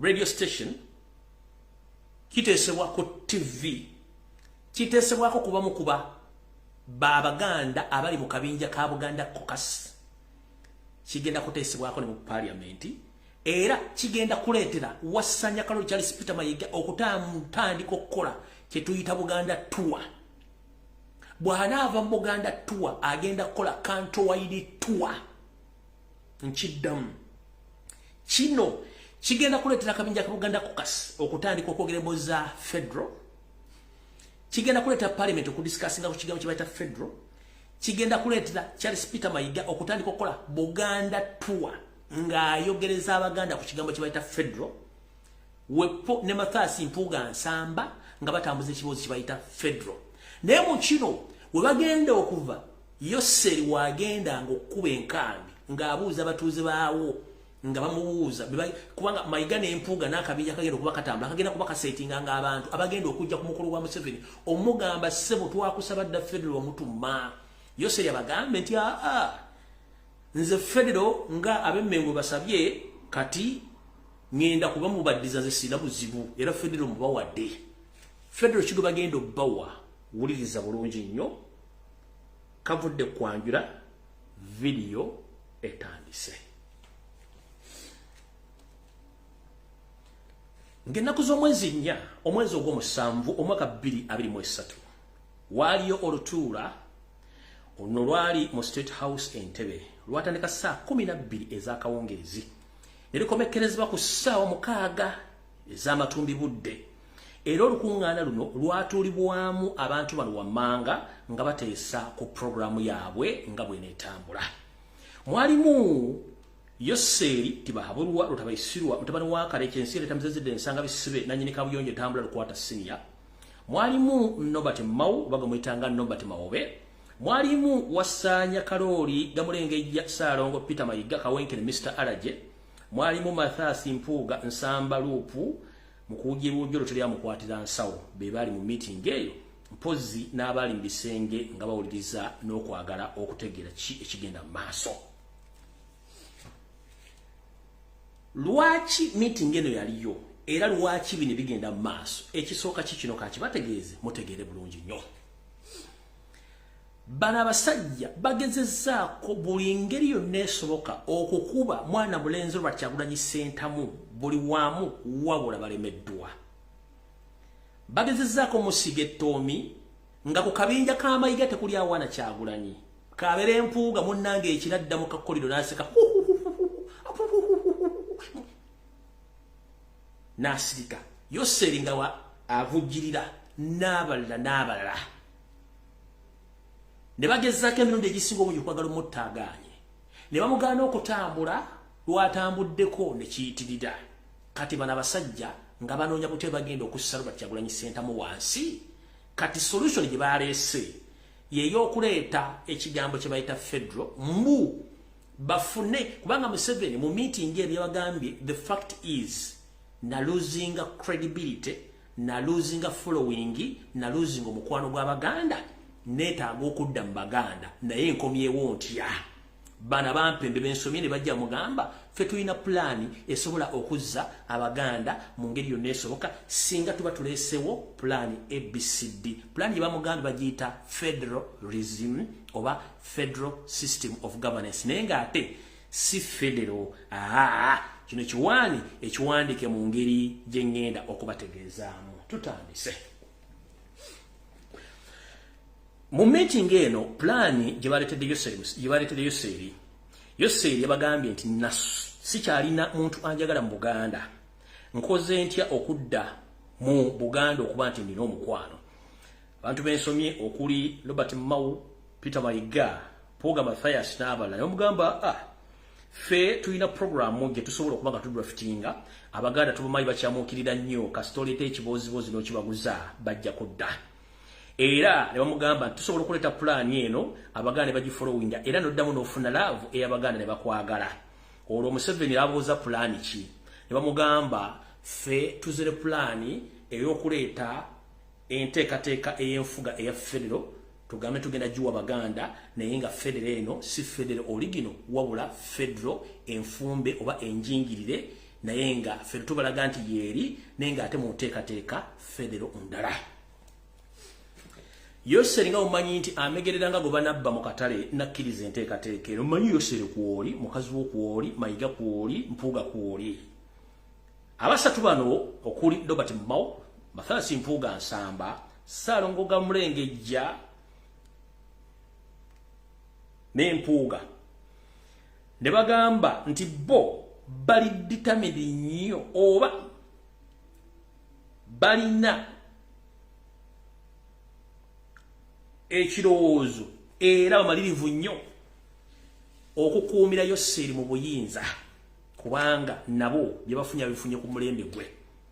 radio station kiteesebwa ku TV kiteesebwako kubamu kuba Babaganda abali mu kabinja ka Buganda Caucus kigenda kuteesebwako ne mu parliament era kigenda kuleetera Wasanya Kaloli Charles Peter Mayiga okutandika okukola kye tuyita Buganda tour bw'anaava mu Buganda tour agenda kukola countrywide tour nkiddamu kino kigenda kuleetera akabinja ka Buganda Caucus okutandika okwogera emboozi za federal kigenda kuleetera parliament okudiscussinga ku kigambo kye bayita federal kigenda kuleetera Charles Peter Mayiga okutandika okukola Buganda tour ng'ayogereza Abaganda ku kigambo kye bayita federal Wepo ne Mathias Mpuuga Nsamba nga batambuza ekiboozi kye bayita federal naye mu kino we bagenda okuva Yoseri wagenda ng'okkuba enkambi ng'abuuza abatuuze baawo nga bamubuuza kubanga Mayiga n'Empuuga n'akabinja kagenda okuba katambula kagenda kuba kasetinga ng'abantu abagenda okujja ku mukolo gwa Museveni omugamba ssebo twakusaba dda federal omutuma Yoseri abagambe nti nze federal nga ab'Emmengo basabye kati ngenda kuba mubaddiza nze sina buzibu era federal mubawadde federal kigo bagenda obbawa wuliriza bulungi nnyo kavudde kwanjula video etandise ng'ennaku z'omwezi 4 omwezi ogw'omusanvu omwaka 2023 waaliyo olutuula ono lwali mu State House Entebbe lwatandika saa 12 ez'akawungeezi ne likomekkerezebwa ku ssaawa 6 ez'amatumbi budde era olukuŋŋaana luno lwatuulibwamu abantu bano wammanga nga bateesa ku programu yaabwe nga bw'eneetambula mwalimu Yoseri Tibahabulwa Lutabaisirwa mutabani wa Kalekyezi etamuzezedde ensanga bisibe nannyini kabuyonjo tambula lukwata senior mwalimu Nobert Mao bagamuyitanga Nobert Mawobe mwalimu Wasanya Kaloli Gamulengejja Saalongo Peter Mayiga Kawenkene Mr. Alaje mwalimu Mathias Mpuuga Nsamba Lupu mukujja bujjo lutali amukwatira nsawo be bali mu meeting eyo mpozi n'abali mu bisenge nga bawuliriza n'okwagala okutegeera ki ekigenda mu maaso. Lwaki meeting eno yaliyo era lwaki bino bigenda mu maaso? Ekisooka kikino kakibategeeze mutegeere bulungi nnyo. Bano abasajja bagezezzaako buli ngeri yonna esoboka okukuba mwana mulenzi lwa Kyagulanyi Ssentamu buli wamu wabula balemeddwa. Bagezezzaako musiga ettoomi nga ku kabinja k'amayiga tekuli awana Kyagulanyi. Kabeera empuuga munnange ekiradda mu kakkoliro n'aseka n'asirika. Yoseri nga avujjirira n'abalala. Ne bagezzaako emirundi egisinga obungi okwagala omuttaagaanye. Ne bamugaana okutambula lwatambuddeko ne kiyitirira. Kati bano abasajja nga banoonya butya bagenda okussa Robert Kyagulanyi Ssentamu wansi. Kati solution gye baleese y'ey'okuleeta ekigambo kye bayita federal mbu bafune, kubanga Museveni mu meeting eri yabagambye the fact is na losing credibility, na losing following, na losing omukwano gw'Abaganda, neetaaga okudda mu Baganda naye enkomyewo ntya. Bana bampembe bensomye ne bajja mugamba ffe tulina pulaani esobola okuzza Abaganda mu ngeri yonna esoboka singa tuba tuleesewo pulaani ABCD. Pulaani gye bamugamba bagiyita federalism oba federal system of governance, naye ng'ate si federal. Kino ekiwandiike mu ngeri gye ŋŋenda okubategeezaamu. Tutandise. Mu meeting eno pulaani gye baleetedde Yoseri yabagambye nti sikyalina muntu anjagala mu Buganda. Nkoze ntya okudda mu Buganda okuba nti nina omukwano. Abantu bensomye okuli Robert Mao, Peter Mayiga, Poga Mathias n'abalala ne bamugamba ffe tulina programu gye tusobola okuba nga tudraftinga Abaganda tubamanyi bakyamuukirira nnyo kasita oleeta ekiboozibozi n'okibaguza bajja kudda. Era ne bamugamba tusobola okuleeta pulaani eno Abaganda ne bagifollowinga era n'oddamu n'ofuna laavu ey'Abaganda ne bakwagala. Olwo Museveni abuuza pulaani ki? Ne bamugamba ffe tuzire pulaani ey'okuleeta enteekateeka ey'enfuga eya federal, tugambe tugenda giwa Baganda naye nga federal eno si federal original wabula federal enfumbe oba enjingirire naye nga federal tubalaga nti yeeri naye nga ate mu nteekateeka federal ndala. Yoseri nga omanyi nti amegerera nga gwe banabba mu katale nakkiriza enteekateeka eno. Omanyi Yoseri kwoli, mukazi wo kwoli, Mayiga kwoli, Mpuuga kwoli. Abasatu bano okuli Robert Mao, Mathias Mpuuga Nsamba, Ssaalongo Mulengejja ne Mpuuga ne bagamba nti bo bali determined nnyo oba balina ekirowoozo era bamalirivu nnyo okukuumira Yoseri mu buyinza kubanga nabo bye bafunya bifunye ku mulembe gwe.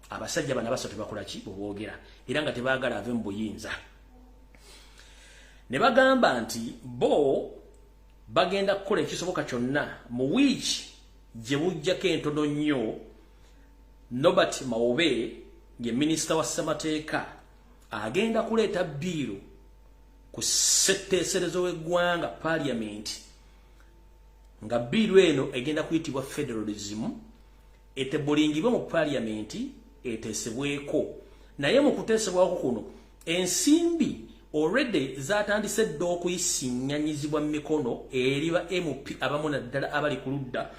Abasajja bana basatu bakola ki boogera era nga tebaagala ave mu buyinza. Ne bagamba nti bo bagenda kukola ekisoboka kyonna mu wiiki gye bujjako entono nnyo Norbert Maobe ye minisita wa ssemateeka agenda kuleeta bbiiro ku ssetteeserezo w'eggwanga parliament nga bbiiro eno egenda kuyitibwa federalism etebulingibwe mu parliament eteesebweko. Naye mu kuteesebwako kuno ensimbi already zatandise dda okuyisiŋŋanyizibwa mu mikono eri ba MP abamu naddala abali ku ludda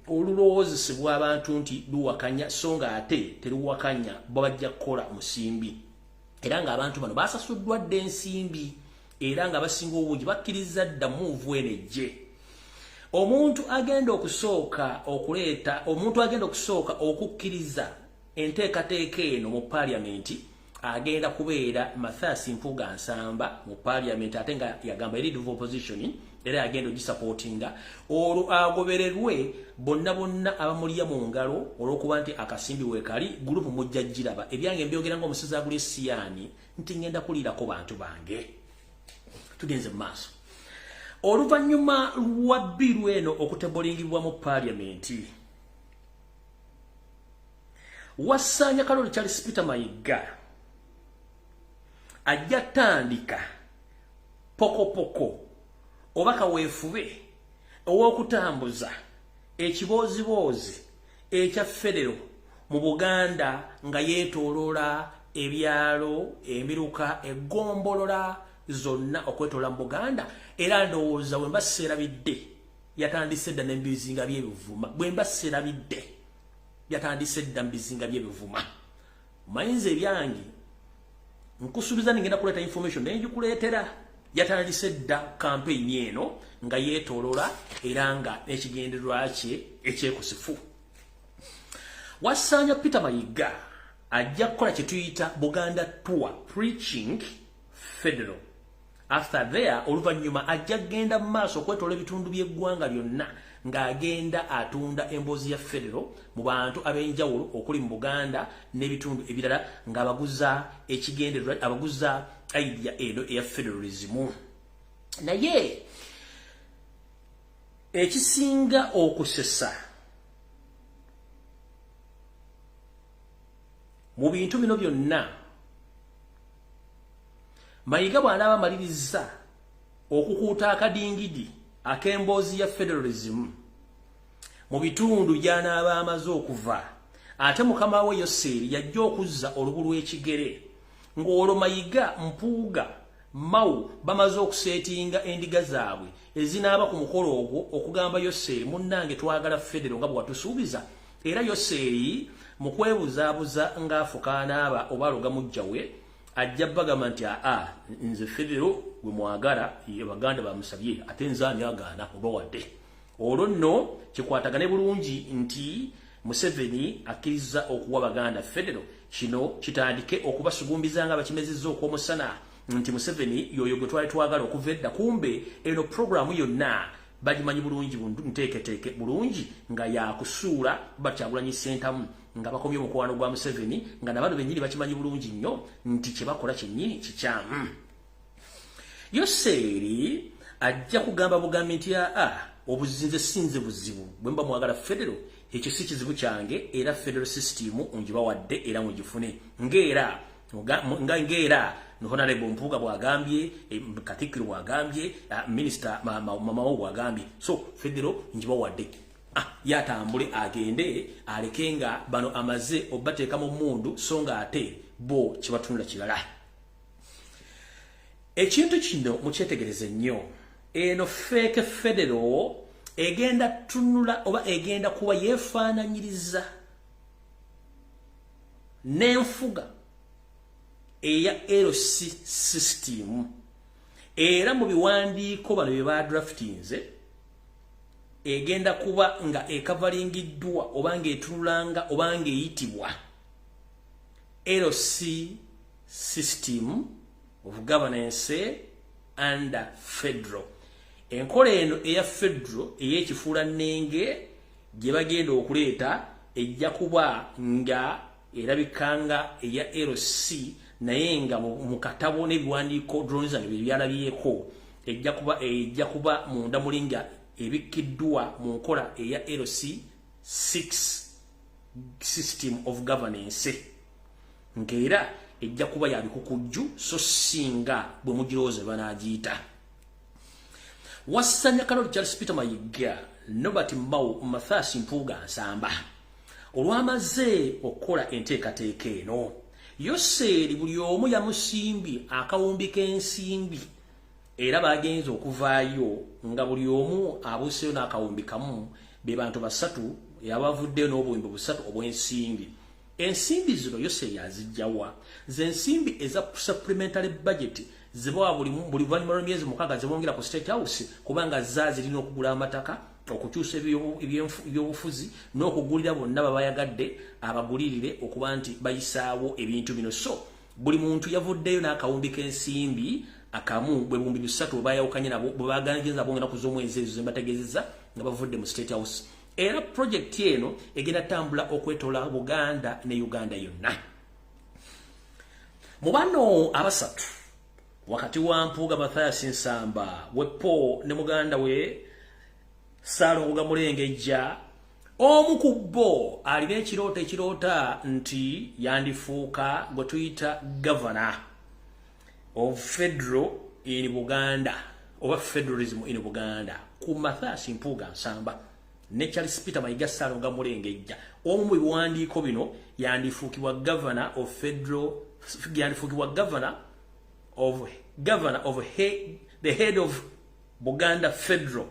olulowoozesebwa abantu nti luwakanya so nga ate teruwakanya bajja kukola musimbi. Era ng'abantu bano basasuddwa dda ensimbi era nga basinga obungi bakkiriza dda muuvu eno ejje. Omuntu agenda okusooka okukkiriza enteekateeka eno mu parliament agenda kubeera Mathias Mpuuga Nsamba mu parliament ate nga yagamba leader of opposition era agenda ogisupportinga olwo agobererwe bonna abamulya mu ngalo olw'okuba nti akasimbi weekali gurupu mujja giraba. Ebyange mbyogera ng'omusazi agula essiyani nti ngenda kuliirako bantu bange. Tugenze mu maaso. Oluvannyuma lwa bbiiru eno okutebulingibwa mu parliament Wasanya Kaloli Charles Peter Mayiga ajja tandika poko obaka weefube owokutambuza ekiboozibozi ekya federo mu Buganda nga yeetooloola ebyalo emiruka egombolola zonna okwetoola mu Buganda era ndowooza bwe mba serabidde yatandise dda n'ebizinga by'ebivuma bwe mba serabidde yatandise dda mu bizinga by'ebivuma mayinza ebyange nkusuubiza ningenda kuleeta information naye njikuleetera yatandise dda campaign eno nga yeetooloola era nga n'ekigendererwa kye ekyekusifu. Wasanya Peter Mayiga ajja kukola kye tuyita Buganda Tour Preaching Federal. After there oluvannyuma ajja genda mu maaso okwetoola ebitundu by'eggwanga byonna ng'agenda atunda emboozi ya Federal mu bantu ab'enjawulo okuli mu Buganda n'ebitundu ebirala ng'abaguza ekigendererwa abaguza idea eno eya federalism. Naye ekisinga okusesa mu bintu bino byonna Mayiga bw'anaaba amaliriza okukuuta akadingidi ak'emboozi ya federalism mu bitundu gy'anaaba amaze okuva ate mukama we Yoseri yajja okuzza olubu lw'ekigere ng'olwo Mayiga Mpuuga Mau bamaze okuseetinga endiga zaabwe ezinaaba ku mukolo ogwo okugamba Yoseri munnange twagala federo nga bwe watusuubiza era Yoseri mu kwebuzaabuza ng'afuka anaaba oba aloga mujjawe ajja bagamba nti nze federo gwe mwagala Abaganda bamusabye ate nze ani agaana oba wadde olwo nno kikwatagane bulungi nti Museveni akkiriza okuwa Baganda federo kino kitandike okubasugumbiza nga bakimezezza okw'omusana nti Museveni yoyo gwe twali twagala okuva edda kumbe eno programu yonna bagimanyi bulungi nteeketeeke bulungi nga yakusuula Kyagulanyi Ssentamu nga bakomye omukwano gwa Museveni nga nabano bennyini bakimanyi bulungi nnyo nti kye bakola kyennyini kikyamu. Yoseri ajja kugamba bugambi nti obuzinze sinze buzibu bwe mba mwagala federo ekyo si kizibu kyange era federal system ongibawadde era mugifune ng'era Honorable Mpuuga bw'agambye Katikkiro bw'agambye Minister Mamawo bw'agambye so federo ngibawadde yatambule agende alekenga bano amaze obateeka mu mundu so nga ate bo kibatunula kirala. Ekintu kino mukyetegereze nnyo eno fake federo egenda tunula oba egenda kuba yeefaananyiriza n'enfuga eya LC system era mu biwandiiko bano bye badraftinze egenda kuba nga ekavalingiddwa oba ng'etunulanga oba ng'eyitibwa LC system of governance under federal. Enkola eno eya federal ey'ekifuula nnenge gye bagenda okuleeta ejja kuba nga erabikanga eya LC naye nga mu katabo n'ebiwandiiko Dronizan bye byalabyeko ejja kuba munda mulinga ebikkiddwa mu nkola eya LC 6 system of governance ng'era ejja kuba ya bikukujju so singa bwe mugirowooza banagiyita. Wasanya Kaloli Charles Peter Mayiga Nobert Mao Mathias Mpuuga Nsamba olwamaze okukola enteekateeka eno Yoseri buli omu yamusimbi akawumbi k'ensimbi era bagenze okuvaayo nga buli omu abuuseyo n'akawumbi kamu be bantu basatu yabavuddeyo n'obuwumbi busatu obw'ensimbi. Ensimbi zino Yoseri azijjawa z'ensimbi eza supplementary budget zibawa buli luvannyuma lw'emyezi 6 zibongera ku State House kubanga zirina okugula amataka okukyusa ebyobufuzi n'okugulira bonna babayagadde abagulirire okuba nti bayisaawo ebintu bino. So buli muntu yavuddeyo n'akawumbi k'ensimbi akamu bwe bumbi bisatu bayawukanye nabo bwe baganiriza bongera kuz'omwezi ezo zembategeezezza nga bavudde mu State House. Era project eno egenda tambula okwetoola Buganda ne Uganda yonna. Mu bano abasatu wakati wa Mpuuga Mathias Nsamba wepo ne muganda we Ssaalongo Mulengejja omu ku bo alina ekirota nti yandifuuka gwe tuyita governor of federal in Buganda, over federalism in Buganda. Kumathasi Mpuga Nsamba. Ne Charles Peter Mayiga Ssalonga Mulengejja. Omu biwandiiko bino yandifuukibwa governor of federal, yandifuukibwa governor of the head of Buganda Federal,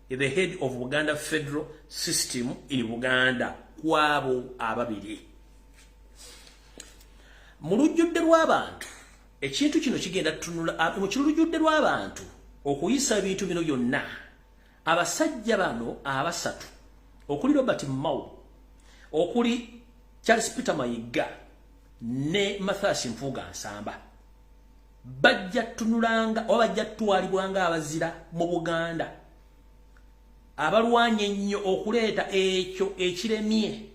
the head of Buganda Federal System in Buganda. Kwabo ababiri. Mu lujjudde lw'abantu ekintu kino kigenda tunula mu lujjudde lw'abantu okuyisa ebintu bino byonna abasajja bano abasatu okuli Robert Mao, okuli Charles Peter Mayiga ne Mathasi Mpuga Nsamba bajja tunulanga oba bajja twalibwanga abazira mu Buganda abalwanye nnyo okuleeta ekyo ekiremye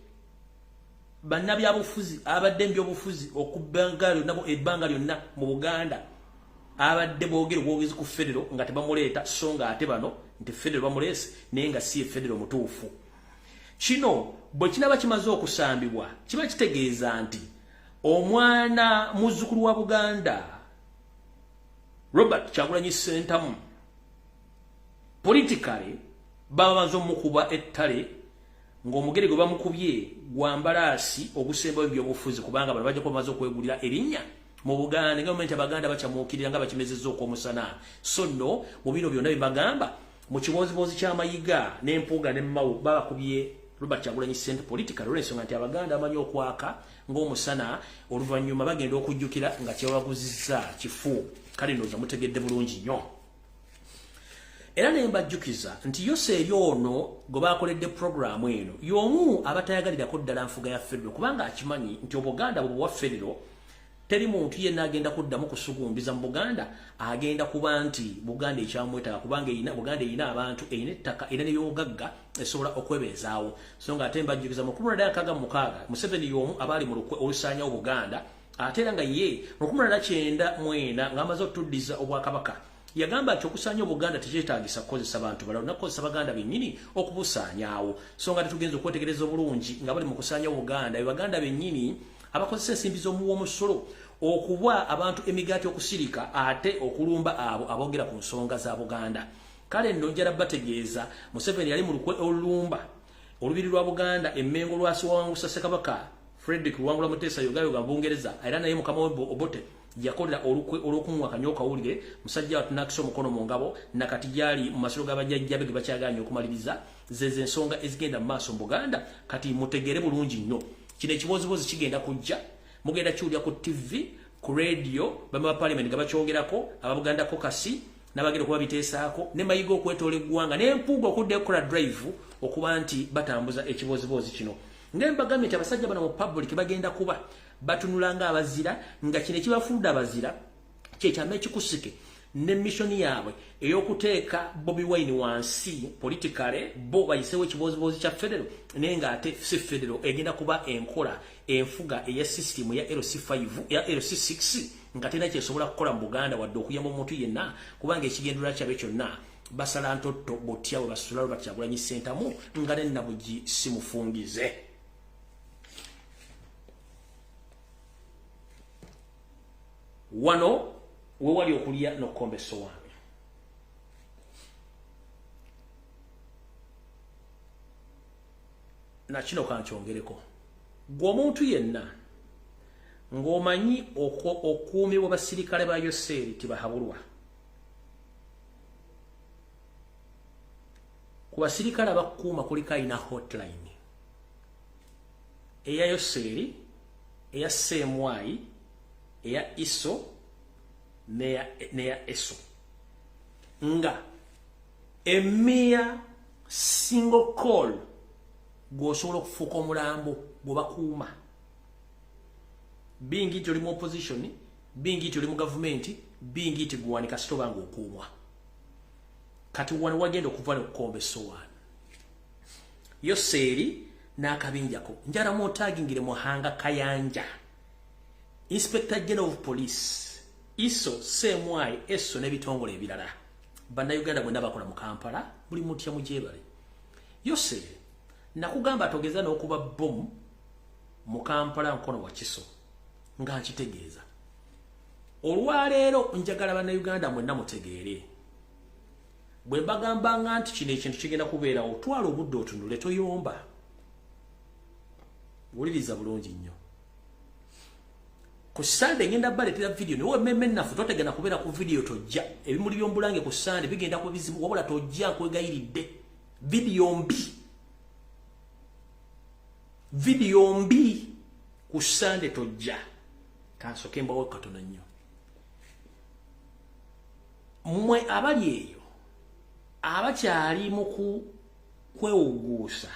bannabyabufuzi abadde mbyobufuzi okubangalyo nabo ebbanga lyonna mu Buganda abadde boogere bwogezi ku federal nga tebamuleeta so nga ate bano nti federal bamulese naye nga si federal mutuufu. Kino bwe kinaba kimaze okusambibwa kiba kitegeeza nti omwana muzzukulu wa Buganda Robert Kyagulanyi Ssentamu politically bamaze omukuba ettale ng'omugere gwe bamukubye gwambalaasi ogusembayo by'obufuzi kubanga bano bajja bamaze okwegulira erinnya mu Buganda nga momenti Abaganda bakyamuukirira nga bakimezezza okwomusana. So no mu bino byonna bibagamba mu kibozibozi kya Mayiga n'Empuuga ne Mao babakubye Robert Kyagulanyi Ssentamu politically olw'ensonga nti Abaganda amanyi okwaka ng'omusana oluvannyuma bagenda okujjukira nga kyebaguzizza kifu. Kale ndowooza mutegedde bulungi nnyo. Era ne mbajjukiza nti Yose eryono gwe bakoledde programu eno y'omu abatayagalirako ddala nfuga ya federal kubanga akimanyi nti Obuganda bwe bwa federal teri muntu yenna agenda kuddamu kusugumbiza mu Buganda agenda kuba nti Buganda ekyamwetaaga kubanga Buganda erina abantu erina ettaka era n'ebyobugagga esobola okwebeezaawo. So nga ate mbajjukiza mu 1996 Museveni y'omu abaali mu lukwe olusaanyawo Buganda ate era nga ye mu 1994 ng'amaze okutuddiza Obwakabaka yagamba nti okusaanya Buganda tekyetaagisa kukozesa bantu balala nakozesa Baganda bennyini okubusaanyaawo. So nga tetugenza okwetegereza obulungi nga bali mu kusaanya Buganda Baganda bennyini abakozesa ensimbi z'omuwoomusolo okuba abantu emigaati okusirika ate okulumba abo aboogera ku nsonga za Buganda. Kale nno njala bategeeza Museveni yali mu lukwe olulumba olubiri lwa Buganda Emmengo lwasi wawangusa Ssekabaka Frederick Luwangula Muteesa Yogayoga Bungereza era naye Mukama we Obote yakolera olukwe olw'okumwaka nnyo kawulire musajja watunakisa omukono mu ngabo nakati gyali mu masiro g'abajjajjabe ge bakyagaanye okumaliriza zeze ensonga ezigenda mu maaso mu Buganda kati mutegere bulungi nnyo. Kino ekibozibozi kigenda kujja mugenda kiwulira ku TV ku radio bama parliament gabakyogerako ababuganda kokasi n'abagenda kuba biteesaako ne Mayiga okwetoola eggwanga n'Empuuga okudda ekola drive okuba nti batambuza ekibozibozi kino. Ngembagambye nti abasajja bano mu public bagenda kuba batunulanga abazira nga kino ekibafudde abazira kyekyama ekikusike ne mission yaabwe ey'okuteeka Bobi Wine wansi politically bo bayisewo ekibozibozi kya federal naye nga ate si federal egenda kuba enkola enfuga eya system ya LC5 ya LC6 nga tena kyesobola kukola mu Buganda wadde okuyamba omuntu yenna kubanga ekigendera kyabe kyonna basala ntotto botya we basula Robert Kyagulanyi Ssentamu nga ne Nabugi simufungize. Wano we wali okulya n'okkomba essowaani. Na kino kankyongereko gwe omuntu yenna ng'omanyi okuumibwa basirikale ba Yoseri tibahabulwa ku basirikale abakuuma kuliko alina hotline eya Yoseri eya Semwai eya Iso neya Eso nga emia single call gwosobola okufuuka omulambo gwe bakuuma bingi nti oli mu opposition bingi nti oli mu gavumenti bingi nti gwanika sitoba nga okuumwa kati wano wagenda okuva n'okukomba essowaani Yoseri n'akabinjako njala mwotagingire Muhanga Kayanja Inspector General of Police Iso Semwai Eso n'ebitongole ebirala bannayuganda bwenda bakola mu Kampala buli mutya mugyebale. Yoseri nakugamba atogeza n'okuba bomu mu Kampala nkono wa Kiso nga nkitegeeza olwaleero njagala bannayuganda mwenna mutegeere bwe bagambanga nti kino ekintu kigenda kubeera otwala obudde otunule toyomba wuliriza bulungi nnyo ku Sunday ngenda baleetera video niwe mmemme naffe totegenda kubeera ku video tojja ebimuli by'ombulange ku Sunday bigenda ku bizibu wabula tojja nkwegayiridde video mbi ku Sunday tojja kansoke mbawo katono nnyo mmwe abali eyo abakyali mu kwewuguusa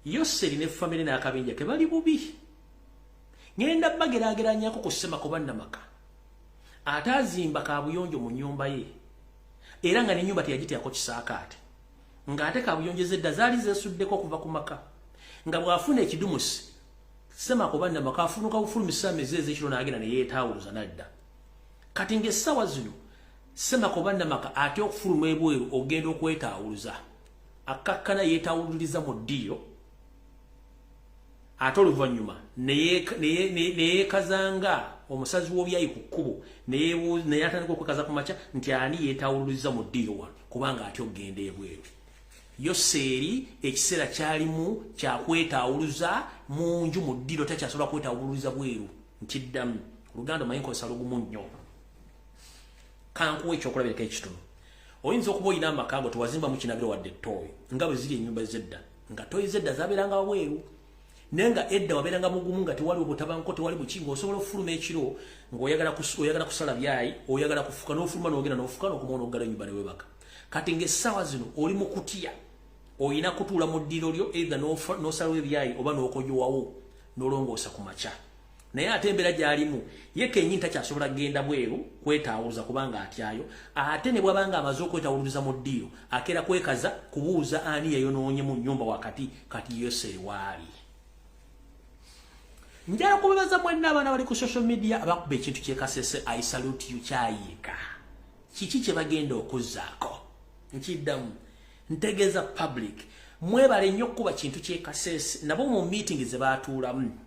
Yoseri ne family n'akabinja ke bali bubi ngenda bagerageranyako ku Semako bannamaka atazimba kabuyonjo mu nnyumba ye era nga n'ennyumba teyagiteako kisaakaate ng'ate kabuyonjo zedda zaali zeesuddeko kuva ku maka nga bw'afuna ekidumusi Semako bannamaka afunuka bufulumisa amezi ekiro n'agenda ne yeetaawuluza nadda kati ng'essaawa zino Semako bannamaka ate okufuluma ebweru ogenda okwetaawuluza akakkana yeetaawululiza mu ddiiro ate oluvannyuma neyeekazanga omusazi w'obyayi ku kkubo naye atandika okwekaza ku makya nti ani yeetaawululiza mu ddiiro wano kubanga ate ogenda ebweru Yoseri ekiseera kyalimu kyakwetaawuluza mu nju mu ddiiro takyasobola kwetaawululiza bweru nkiddamu oluganda omanyi nkozesa lugumu nnyo kankuwa ekyokulabirako ekitono oyinza okuba olina amaka go tewazimbamu kinabiro wadde ttooyi nga bwe ziri ennyumba zedda nga ttooyi zedda zabeeranga wabweru naye nga edda wabeeranga mugumu nga tewali obutabanko tewali buki ng'osobola okufuluma ekiro ng'oyagala kusala byayi oyagala kufuka n'ofuluma n'ogenda n'ofuka n'okumona oggala ennyumba ne webaka kati ng'essaawa zino oli mu kutya oyina kutuula mu ddiiro lyo eitha n'osalawo ebyayi oba n'okojowawo n'olongoosa ku makya naye ate embeera gy'alimu ye kennyini takyasobola kgenda bweru kwetaawuluza kubanga atyayo ate ne bw'abanga amaze okwetaawuluza mu ddiiro akeera kwekaza kubuuza ani yayonoonye mu nnyumba wakati kati Yoseri waali njala kubebaza mwenna abaana bali ku social media abakuba ekintu kyekasese I salute you kyayiika kiki kye bagenda okuzzaako nkiddamu ntegeeza public mwebale nnyo okuba kintu kyekasese nabo mu meeting ze baatuulamu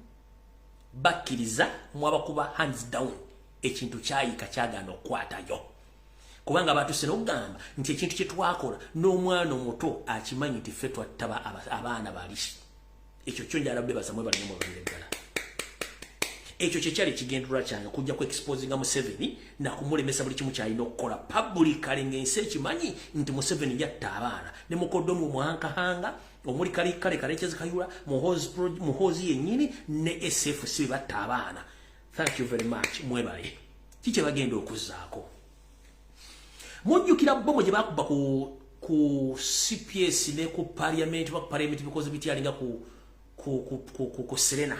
bakkiriza mwabakuba hands down ekintu kyayiika kyagenda okukwatayo kubanga batuse n'okugamba nti ekintu kye twakola n'omwana omuto akimanyi nti ffe twattaba abaana bali ekyo kyo njala bebaza mwebale nnyo mwebale ddala ekyo kyekyali kigendulwa kyange kujja ku exposinga Museveni na kumulemesa buli kimu kyalina okukola publicly ng'ensi ekimanyi nti Museveni yatta abaana ne mukoddomu omwankahanga omuli kale kyezikayula muhoozi yennyini ne SFC batta abaana thank you very much mwebale kikye bagenda okuzzaako mujjukira bomo gye bakuba ku CPS ne ku parliament bikoze bityalinga ku Serena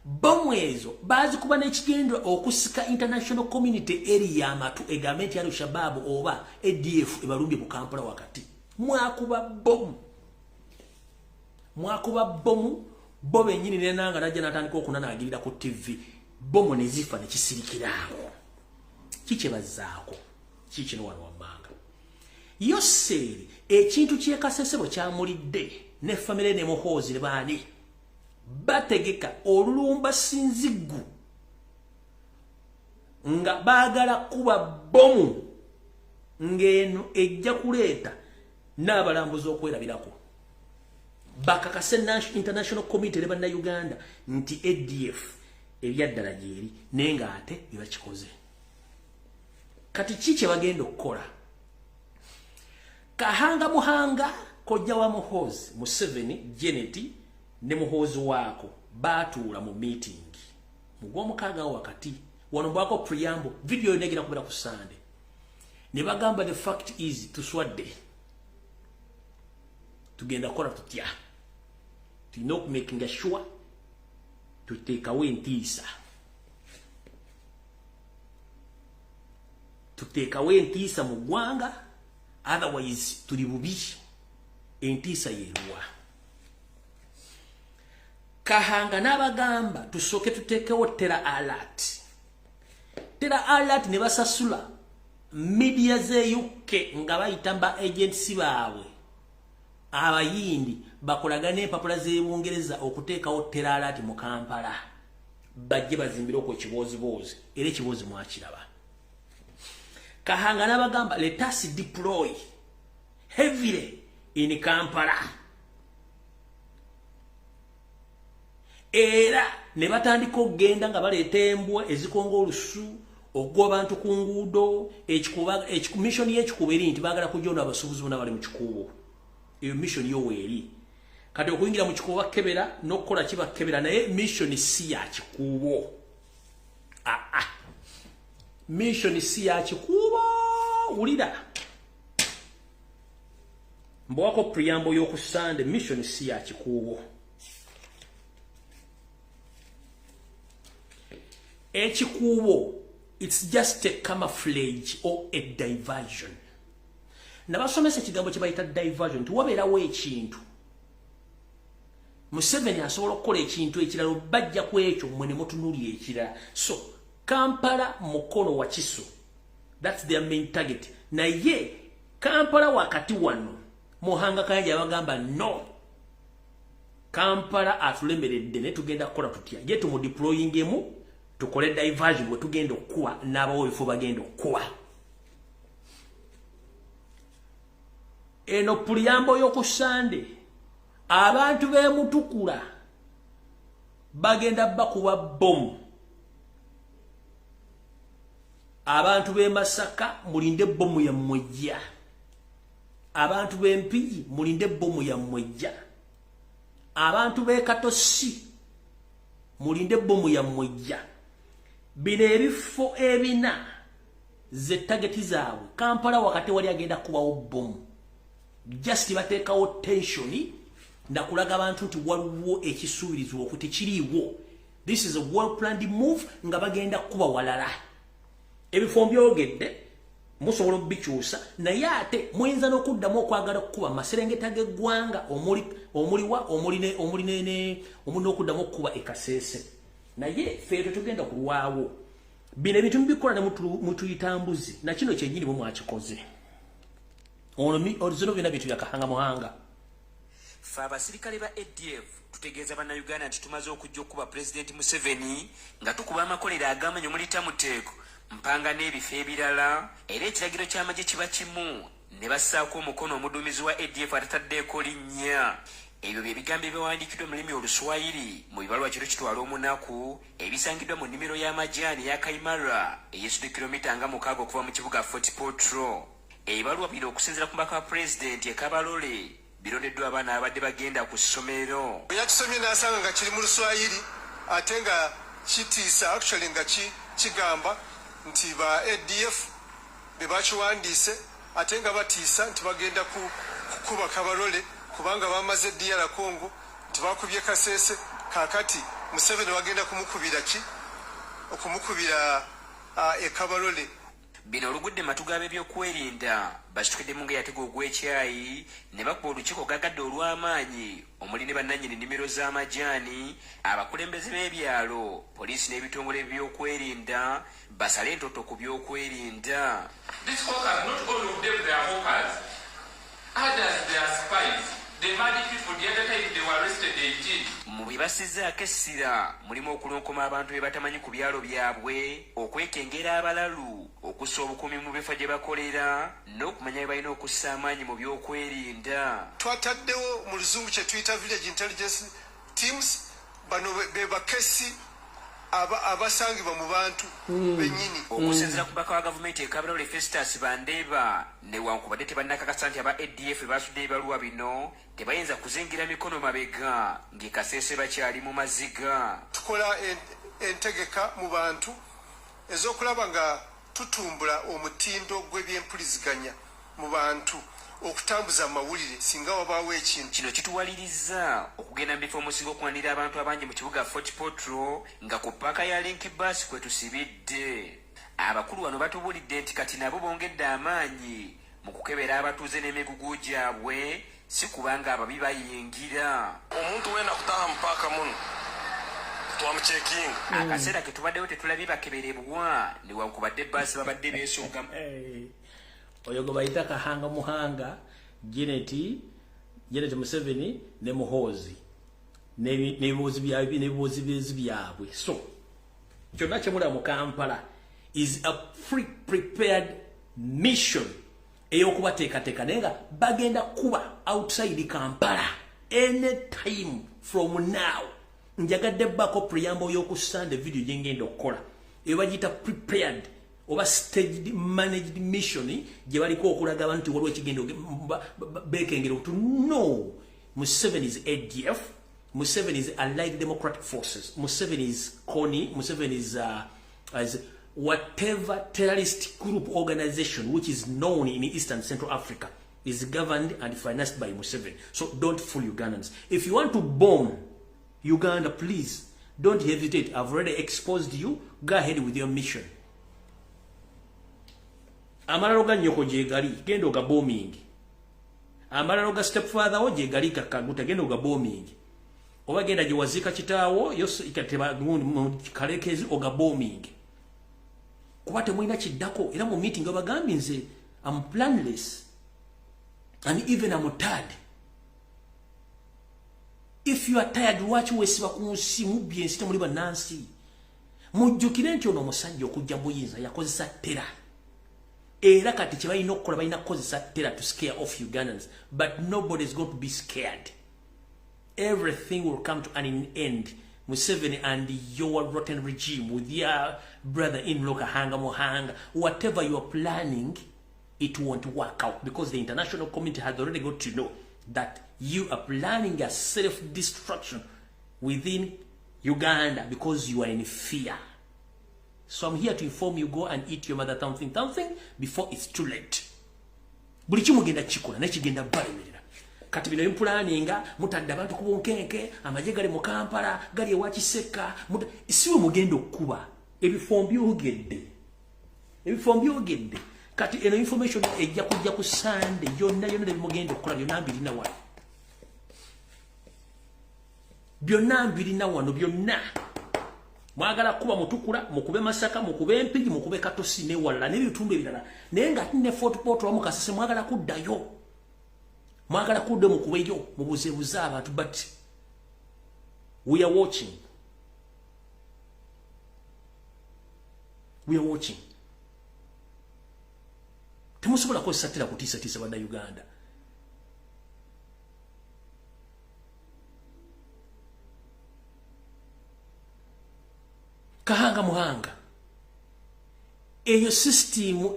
bomwezo bazikuba n'ekigendwa okusika international community area amatu egambe nti Al-Shabaab oba ADF ebalumbye mu Kampala wakati mwakuba bomu bo bennyini nenanga najja natandika okunanaagirira ku TV bomu ne zifa ne kisirikiraawo kikye bazzaako kikino wano wammanga Yoseri ekintu kyekasesebo kyamulidde ne family ne muhoozi ne baani bategeka olulumba sinzigu nga baagala kuba bomu ng'eno ejja kuleeta n'abalambuzi okwerabirako bakakase international community ne bannayuganda nti ADF ebyaddala gyeri naye ng'ate bebakikoze kati ki kye bagenda okukola Kahanga Muhanga kojja wa Muhoozi Museveni Janet ne muhoozi waako baatuula mu meeting mugw'omukaaga wakati wano bwako preamble video yonegera kubera ku Sunday ne bagamba the fact is tuswadde tugenda kola tutya tulina okumakinga sure tuteekawo entiisa mu ggwanga otherwise tuli bubi entiisa yeeruwa Kahanga n'abagamba tusooke tuteekewo tera alert ne basasula media ze UK nga bayita ba agency baabwe abayindi bakolagana empapula z'Ebungereza okuteekawo tera alert mu Kampala bajje bazimbira ko kibozi era kibozi mwakiraba. Kahanga nabagamba let us deploy heavily in Kampala. Era ne batandika okugenda nga baleeta embwa ezikonga olusu ogwa abantu ku nguudo mission y'ekikubo eri nti baagala kujoona abasuubuzi bonna bali mu kikubo. Eyo mission yo weeri. Kati okuyingira mu kikubo bakkebera n'okukola kibakkebera naye mission si ya kikubo. Mission si ya kikubo. Wulira. Mbwako preamble y'oku Sunday mission si ya kikubo. Ekikubo, it's just a camouflage or a diversion. Nabasomesa ekigambo kye bayita diversion tuwabeerawo ekintu. Museveni asobola okukola ekintu ekirala bajja ku ekyo mmwe ne mutunuulira ekirala. So Kampala mukono wa Kiso, that's their main target. Naye Kampala wakati wano Muhanga Kayanja bagamba no, Kampala atulemeredde ne tugenda kukola tutya ye tumudeployingemu tukole diversion bwe tugenda okuwa n'abawo ebifo bagenda okuwa. Eno puliyambo y'oku Sunday abantu b'emutukula bagenda bakuba bomu. Abantu b'e Masaka mulinde bomu ya mmwejja. Abantu b'e Mpigi mulinde bomu ya mmwejja. Abantu b'e Katosi mulinde bomu ya mmwejja. Bino ebifo ebina ze targeti zaabwe Kampala wakati wali agenda kubawo bomu. Just bateekawo tensioni na kulaga abantu nti waliwo ekisuubirizwa okuti kiriiwo. This is a well planned move nga bagenda kuba walala. Ebifo byogedde musobola bikyusa naye ate muyinza n'okuddamu okwagala okuba maserengeta g'eggwanga omuli n'okuddamu okuba e Kasese. Naye ffe tetugenda kulwawo. Bino ebintu mbikola ne mutuyita mbuzi na kino kyennyini bwe mwakikoze. Ono byonna bintu bya Kahanga Muhanga. Ffe abasirikale ba ADF tutegeeza bannayuganda nti tumaze okujja okuba Pulezidenti Museveni nga tukuba amakolero ag'amanyi omuli Tamuteeko, Mpanga n'ebifo ebirala, era ekiragiro ky'amagye kiba kimu ne bassaako omukono omuduumizi wa ADF atataddeeko linnya. Ebyo bye bigambo ebiwandiikiddwa mu lulimi Oluswayiri mu bibalwa kiro kitwala omunaku ebisangiddwa mu nnimiro y'amajaani ya Kaimara eyesudde kilomita nga 6 okuva mu kibuga Fort Portal. Ebibalwa bino okusinziira ku mbaka wa Pulezidenti e Kabalole birondeddwa abaana abadde bagenda ku ssomero. Yakisomye n'asanga nga kiri mu Luswayiri ate nga kitiisa actually nga kigamba nti ba ADF be bakiwandiise ate nga batiisa nti bagenda kukuba Kabalole kubanga bamaze DR Congo nti bakubye Kasese kakati Museveni bagenda kumukubira okumukubira e Kabalole. Bino olugudde matuga ab'ebyokwerinda bakitukidde mu ng'eyatega ogw'ekyayi ne bakuba olukiiko gagadde olw'amaanyi omuli ne bannannyini nnimiro z'amajaani, abakulembeze b'ebyalo, poliisi n'ebitongole by'okwerinda basale entoto ku by'okwerinda. These hawkers, not all of them they are hawkers. Others they are spies. They murdered people the other time they were arrested 18. Mu bibasizzaako essira mulimu okulonkoma abantu be batamanyi ku byalo byabwe, okwekengera abalalu, okussa obukuumi mu bifo gye bakolera, n'okumanya bye balina okussa amaanyi mu by'okwerinda. Twataddewo mu luzungu kye tuyita village intelligence teams, bano be bakesi abasangibwa mu bantu bennyini. Okusinziira ku bbaka wa gavumenti e Kabalole Festus Bandeeba newankubadde tebannakakasa nti aba ADF basudde ebibaluwa bino tebayinza kuzingira mikono mabega ng'e Kasese bakyali mu maziga. Tukola entegeka mu bantu ez'okulaba nga tutumbula omutindo gw'ebyempuliziganya mu bantu okutambuza amawulire singa wabaawo ekintu. Kino kituwaliriza okugenda mu bifo omusinga okuwanira abantu abangi mu kibuga Fort Portal nga ku ppaaka ya Link Bus kwe tusibidde. Abakulu bano batubuulidde nti kati nabo bongedde amaanyi mu kukebera abatuuze n'emigugu gyabwe si kubanga ababi bayingira. Omuntu wena kutaha mpaka muno twamucekinga. Akaseera ke tubaddewo tetulabye bakeberebwa newankubadde bbaasi babadde beesonga. Oyo gwe bayita Kahanga Muhanga, Janet Museveni ne Muhoozi n'ebibuuzi byabwe. So kyonna kyemula mu Kampala is a prepared mission eyokubateekateeka naye nga bagenda kuba outside Kampala anytime from now. Njagadde bako preamble y'okusanda video gye ngenda okukola ebagiyita prepared oba staged managed mission gye baliko okulaga abantu waliwo ekigendo bekengera to no. Museveni is ADF, Museveni is Allied Democratic Forces, Museveni is CONI, Museveni is as whatever terrorist group organization which is known in Eastern Central Africa is governed and financed by Museveni. So don't fool Ugandans. If you want to bomb Uganda, please don't hesitate. I've already exposed you. Go ahead with your mission. Amararoga nyoko jegali gendo ga bombing. Amararoga stepfather o jegali kakaguta gendo ga bombing. Oba genda jiwazika chitawo yose ikateba kalekezi oga bombing. Kubate mwina chidako era mu meeting abagambi nze I'm planless and even I'm tired. If you are tired, watch wesiba kunsi mubye nsite muri banansi. Mujjukire nti ono musajja okujja buyinza yakozesa terror. Era kati kye balina okukola balina kukozesa terror to scare off Ugandans, but nobody is going to be scared. Everything will come to an end. Museveni and your rotten regime with your brother-in-law Kahanga Mohanga, whatever you are planning, it won't work out because the international community has already got to know that you are planning a self-destruction within Uganda because you are in fear. So I'm here to inform you, go and eat your mother something before it's too late. Bulichi mugenda chikola, nechigenda balemerera. Kati bino impulaninga, mutadde abantu ku bunkenke, amaje gali mu Kampala, gali ewakiseka, isiwe mugenda okuba. Ebifombi ogedde. Kati eno information ejja kujja ku Sunday yonna mugenda okukola byonna mbirina wano. Byonna mbirina wano byonna. Mwagala kuba mutukula, mukube Masaka, mukube Mpigi, mukube Katosi ne wala n'ebitundu ebirala. Naye nga ne Fort Portal mu Kasese mwagala kuddayo. Mwagala kudde mukubeyo mubuzebuza abantu, but we are watching. We are watching. Temusobola kozesa kutiisa banda Uganda. Kahanga Muhanga. Eyo system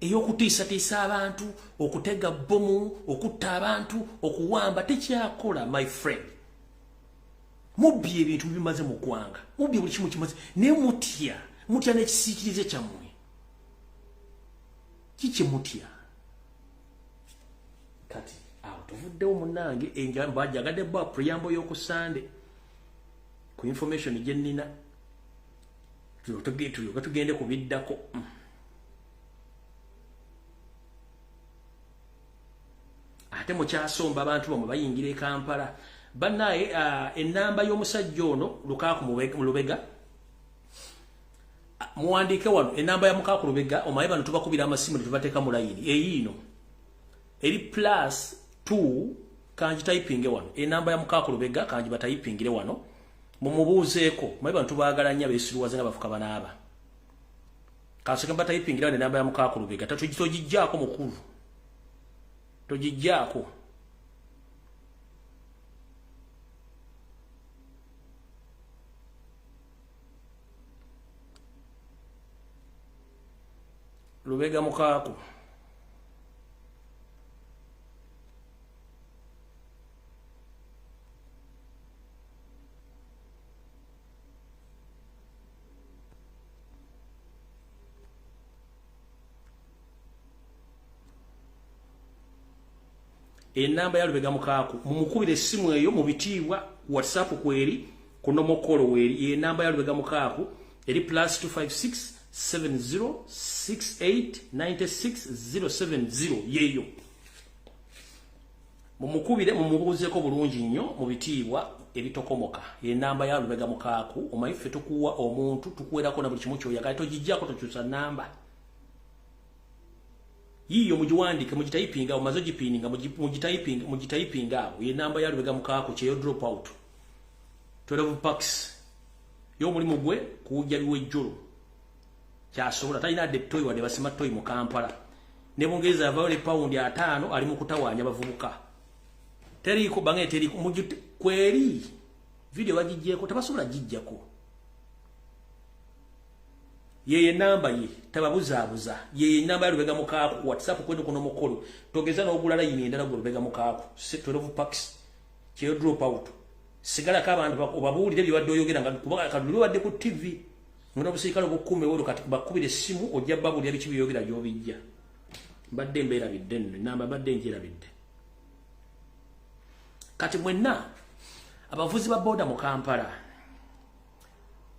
eyokutiisa abantu, okutega bomu, okutta abantu, okuwamba tekyakola, my friend. Mubye ebintu bimaze mu ggwanga. Mubye buli kimu kimaze. Ne mutya n'ekisiikirize kyammwe. Kiche mutya. Kati tuvuddewo munnange enjamba jagadde ba preamble y'okusande ku information gye nnina tugende kubiddako. Ate mukyasomba abantu bamwe bayingira e Kampala. Bannaye ennamba y'omusajja ono Lukaku mu Lubega muwandike wano enamba ya Mukaku Lubega omaye bano tubakubira amasimu tubateeka mu line eyino eri +2 kanji typing wano enamba ya Mukaku Lubega kanji batayipingire wano mumubuuzeeko omaye bano tubaagala nnyo beesiruwaze nga bafuka banaaba kaseke batayipingire wano enamba ya Mukaku Lubega togijjaako mukulu togijjaako. Lubega Mukaku. Enamba ya Lubega Mukaku mumukubire simu eyo mu bitiibwa WhatsApp kweri kuno mokolo weri enamba ya Lubega Mukaku eri +256 7068960070 yeyo mumukubire mumubuuzeko bulungi nnyo mu bitiibwa ebitokomoka enamba ya Lubega Mukaku omayife tukuwa omuntu tukuwerako na buli kimu kyoyagala togijjako tokyusa namba yiyo mugiwandike mugitayipinga omaze gipininga mugitayipinga abo ye namba ya Lubega Mukaku kyeyo drop out 12 packs y'omulimu gwe kuwujja biwejjolo kyasobola talina de toy wadde basima toy mu Kampala ne Bungereza avaayo ne paundi 5 ali mu kutawaanya bavubuka teriiko bange teriiko mujute kweri video bagijjeko tabasobola gijjako yeye namba ye tababuzaabuza yeye namba ya Lubega Mukaaku WhatsApp kwendo kuno mukolo togeza n'ogulala yini endala gwe Lubega Mukaaku 12 packs kyo drop out sigala kabantu obabuulire byabadde oyogera nga kubanga kadulu wadde ku TV ngona busikalo bukume wolo kati bakubire simu ojja babulya bichi byogera byobijja mbadde mbeera bidde namba badde njira bidde kati mwenna abavuzi ba boda mu Kampala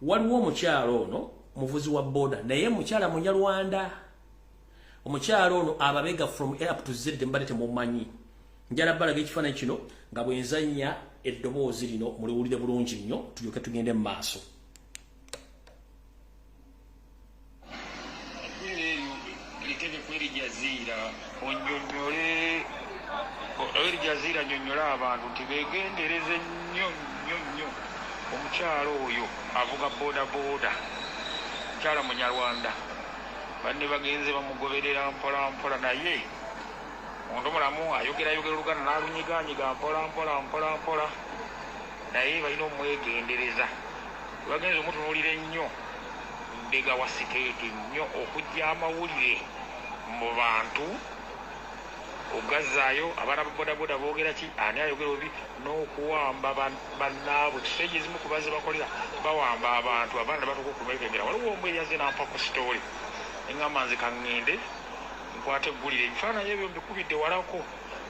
waliwo omukyalo ono muvuzi wa boda naye mukyala Munyarwanda omukyalo ono ababega from A up to Z mbadde mumanyi njala balaga ekifaananyi kino nga bwenzanya eddoboozi lino muliwulire bulungi nnyo tulyoke tugende mu maaso. Eri Jazira nyonyola abantu nti begendereze nnyo omukyalo oyo avuga boda mukyala Munyarwanda banne bagenze bamugoberera mpola naye omuntu mulamu ayogera Oluganda n'alunyiganyiga mpola naye balina omwegendereza bagenze omutunuulire nnyo Mbega wa siteeti nnyo okujja amawulire mu bantu ogazaayo abaana bodaboda boogera ki ani ayogera obi n'okuwamba bannaabwe kisege ezimu kubaze bakolera bawamba abantu abaana batuuka okumegembera waliwo omu eryaze nampa ku sitoole eŋŋamba nze kaŋŋende nkwate eggulire ebifaananyi ebyo mbikubidde walako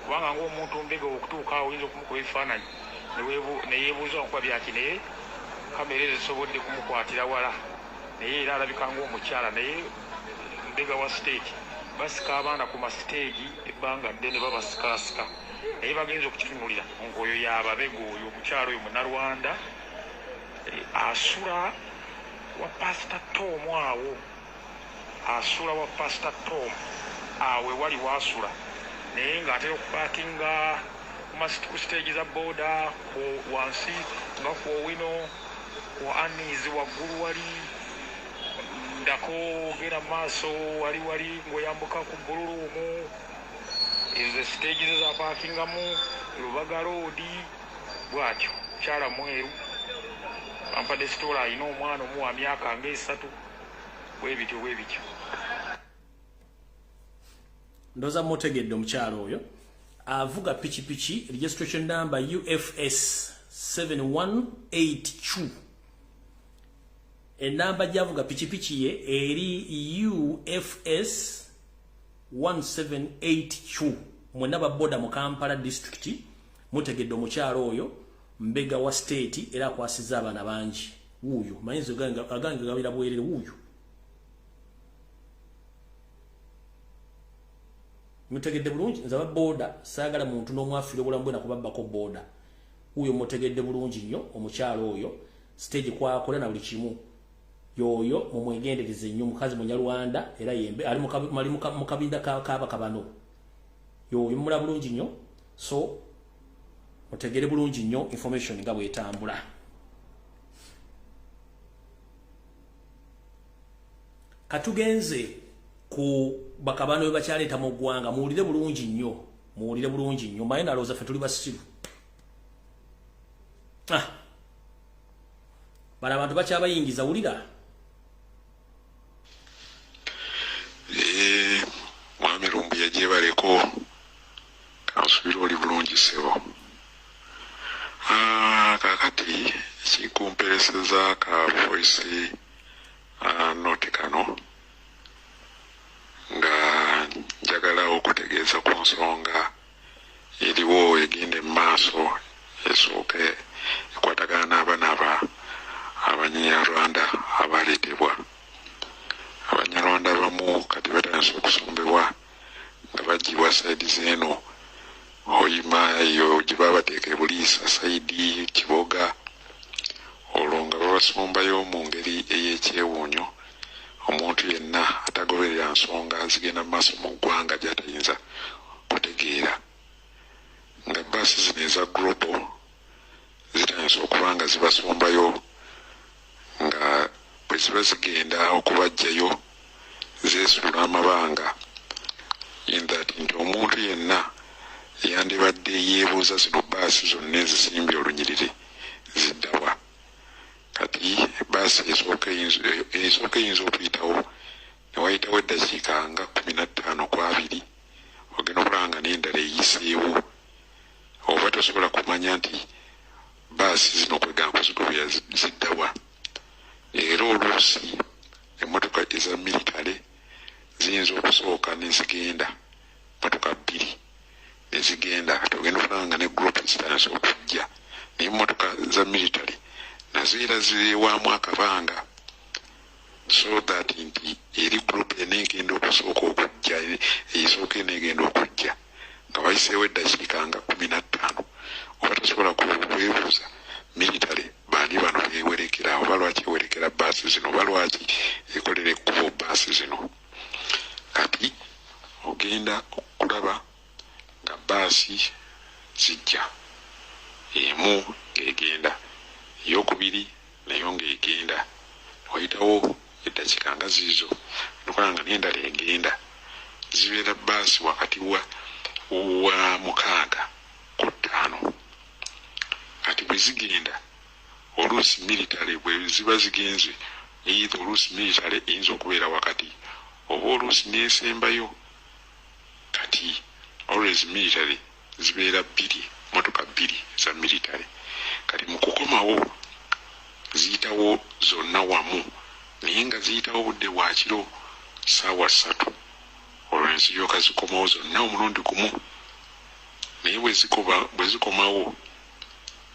kubanga ng'omuntu Mbega okutuuka awo oyinza okumukuba ebifaananyi neyeebuuza okuba byaki naye kamera ezo zisobodde kumukwatira wala naye era alabika ng'omukyala naye Mbega wa siteeti basika abaana ku masiteegi ebbanga ddene babasikaasika naye bagenza okukitunulira ng'oyo y'ababega oyo omukyalo oyo Munnarwanda asula wa Pastor Tom awo awe wali wasula naye ng'atera okupaakinga ku siteegi za boda wansi nga ku Owino ku Annies waggulu wali ndako gera maaso wali ng'oyambuka ku Bululuumu ezo siteegi ze zapaakingamu Lubaga Road bw'atyo mukyala mweru ampadde sitoola alina omwana omu wa myaka nga 3 bwe bityo ndoza mutegedde omukyalo oyo avuga pikipiki registration number UFS 718Q enamba gyavuga pikipiki ye eri UFS 178Q mwena ba boda mu Kampala district mutegedde omukyalo oyo Mbega wa state era akwasiza abaana bangi wuuyo mayinzo agange gabira bwerere wuuyo mutegedde bulungi nzaba boda saagala muntu n'omwafire obulamu bwe nakubabbako boda wuuyo mutegedde bulungi nnyo omukyalo oyo stage kwakola na buli kimu yoyo mumwegendereze nnyo mukazi Munyarwanda era yembe ali mu kabinda kabano yoyo mula bulungi nnyo so mutegere bulungi nnyo information nga bwetambula. Katugenze ku bakabano we bakyaleeta mu ggwanga muwulire bulungi nnyo maye nalowooza ffe tuli basiru bano abantu bakyabayingiza wulira mwami Lumbu yagyebaleko kansubira oli bulungi sebo kakati ekikumpereseza ka voice note kano nga njagala okutegeeza ku nsonga eriwo egende mu maaso esooke ekwatagana n'abaana Abanyarwanda abaleetebwa Abanyarwanda abamu kati batandise okusombebwa nga bagibwa saidi zeno oyima eyo gye babateeka ebuliisa saidi Kiboga olwo nga babasombayo mu ngeri ey'ekyewuunyo omuntu yenna atagoberera nsonga zigenda mu maaso mu ggwanga gy'atayinza kutegeera nga baasi zino eza global zitandise okuba nga zibasombayo bwe ziba zigenda okubajjayo zeesula amabanga in that nti omuntu yenna yandibadde yeebuuza zino baasi zonna ezisimbye olunyiriri ziddawa. Kati baasi esooka eyinza okuyitawo ne wayitawo eddakiika nga 15 ku 2 ogenda okulaba nga n'endala eyiseewo oba tosobola kumanya nti baasi zino kwegamba kuzigobera ziddawa. Era oluusi emmotoka eza militale ziyinza okusooka nezigenda motoka 2 nezigenda kati ogenda okulaba nga ne group zitandise okujja naye emmotoka za militale nazo era zireewaamu akabanga so that nti eri group enegenda okusooka okujja eyisooka enegenda okujja nga wayiseewo eddakiika nga 15 oba tosobola kwebuuza militale baani bano bewerekera oba lwaki ewerekera baasi zino oba lwaki ekolera ekkubo baasi zino. Kati ogenda okulaba nga baasi zijja emu ng'egenda eyokubiri nayo ng'egenda wayitawo eddakiika nga ziizo nokola nga n'endala egenda zibeera baasi wakati wa 6 ku 5. Kati bwe zigenda oluusi militale bwe ziba zigenze either oluusi militale eyinza okubeera wakati oba oluusi neesembayo. Kati always militale zibeera 2 motoka 2 za militale. Kati mu kukomawo ziyitawo zonna wamu naye nga ziyitawo budde bwa kiro ssaawa 3 olwo ne ziryoka zikomawo zonna omulundi gumu naye bwe zikomawo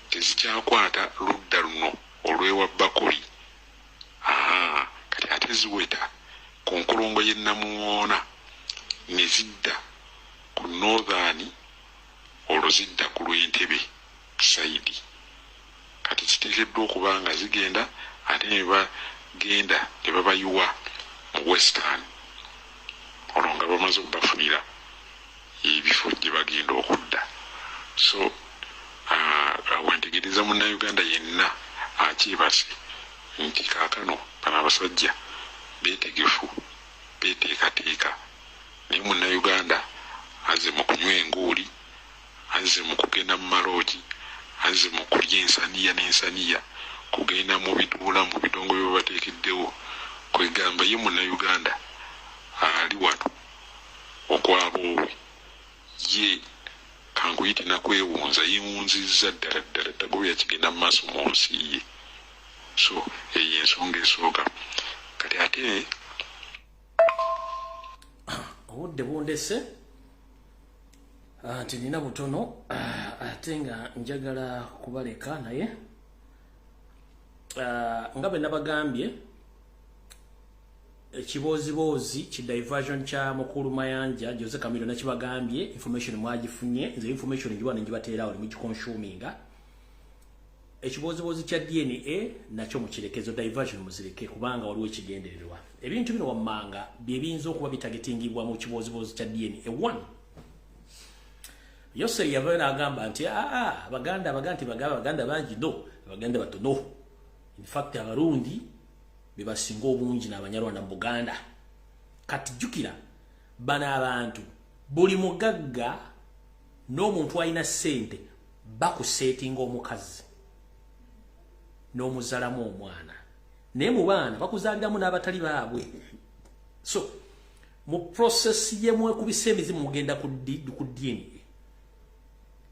tezikyakwata ludda luno olwewa Bakoli. Kati ate ziweta ku nkolongo y'e Namuŋŋoona ne zidda ku Northern olwo zidda ku Lwentebe side. Kati kiteekeddwa okuba nga zigenda ate ne bagenda ne babayiwa mu Western olwo nga bamaze okubafunira ebifo gye bagenda okudda. So wentegereza munnayuganda yenna akyebase nti kaakano bano abasajja beetegefu beeteekateeka naye munnayuganda azze mu kunywa enguuli, azze mu kugenda mu maloogi, azze mu kulya ensaniya n'ensaniya, kugenda mu bituula mu bidongo bye bateekeddewo. Kwegamba ye munnayuganda ali wano okwaba obwe ye kankuyite nakwewunza yewunzizza ddala ddala tagobya kigenda mu maaso mu nsi ye. So eyo ensonga esooka. Kati ate obudde bundese nti nina butono ate nga njagala kubaleka naye nga bwe nabagambye ekiboozibozi kidiversion kya mukulu Mayanja Jose Camilo nakibagambye information mwagifunye nze information njiwa njibateera wali mugiconsuminga. Ekiboozibozi kya DNA nakyo mukirekezo diversion muzireke kubanga waliwo ekigendererwa. Ebintu bino wammanga bye biyinza okuba bitagetingibwa mu kiboozibozi kya DNA. 1 Yose yabeera agamba nti baganda bangi do baganda batono. In fact abarundi bebasinga obungi n'abanyarwanda mu Buganda. Kati jukira bana abantu buli mugagga n'omuntu alina ssente bakusetinga omukazi n'omuzalamu omwana naye mu baana bakuzaaliramu n'abatali baabwe. So mu process yemwe kubisa emizimu mugenda ku DNA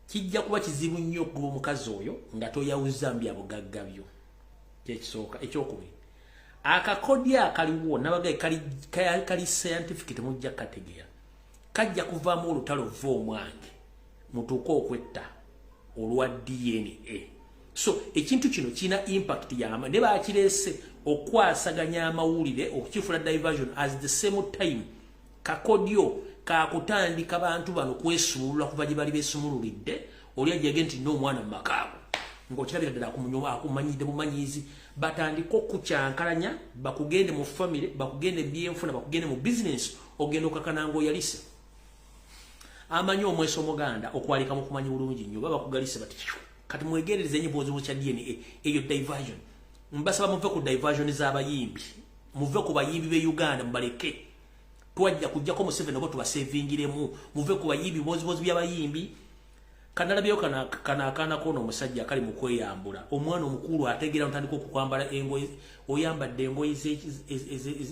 kijja kuba kizibu nnyo okugoba omukazi oyo nga toyawuza mbya bugagga byo. Kyekisooka. Ekyokubiri akakodi akaliwo nabagaye kali scientific temujja kategeera kajja kuvaamu olutalo vvo omwange mutuuka okwetta olwa DNA. So ekintu kino kina impact yama ne bakireese okwasaganya amawulire okukifula diversion as the same time kakodyo kakutandika bantu bano kwesumulula kuva gye bali beesumululidde oli ajjage nti n'omwana mu makaabo ng'okirabira ddala akumanyidde bumanyizi batandika okukyankalanya bakugende mu family bakugende byenfuna bakugende mu business ogenda okakana ng'oyalise amanyi omweso omuganda okwalika mu kumanyi bulungi nnyo baba bakugalise bati kati mwegendereze nnyo bwozibu kya DNA eyo diversion mbasaba muve ku diversion z'abayimbi muve ku bayimbi be Uganda mbaleke twajja kujjako Museveni obo tubasevingiremu muve ku bayimbi bozibozi by'abayimbi kanalabyo kana kono omusajja kali mu kweyambula omwana omukulu ategera ntandiko okukwambala engoye oyambadde engoye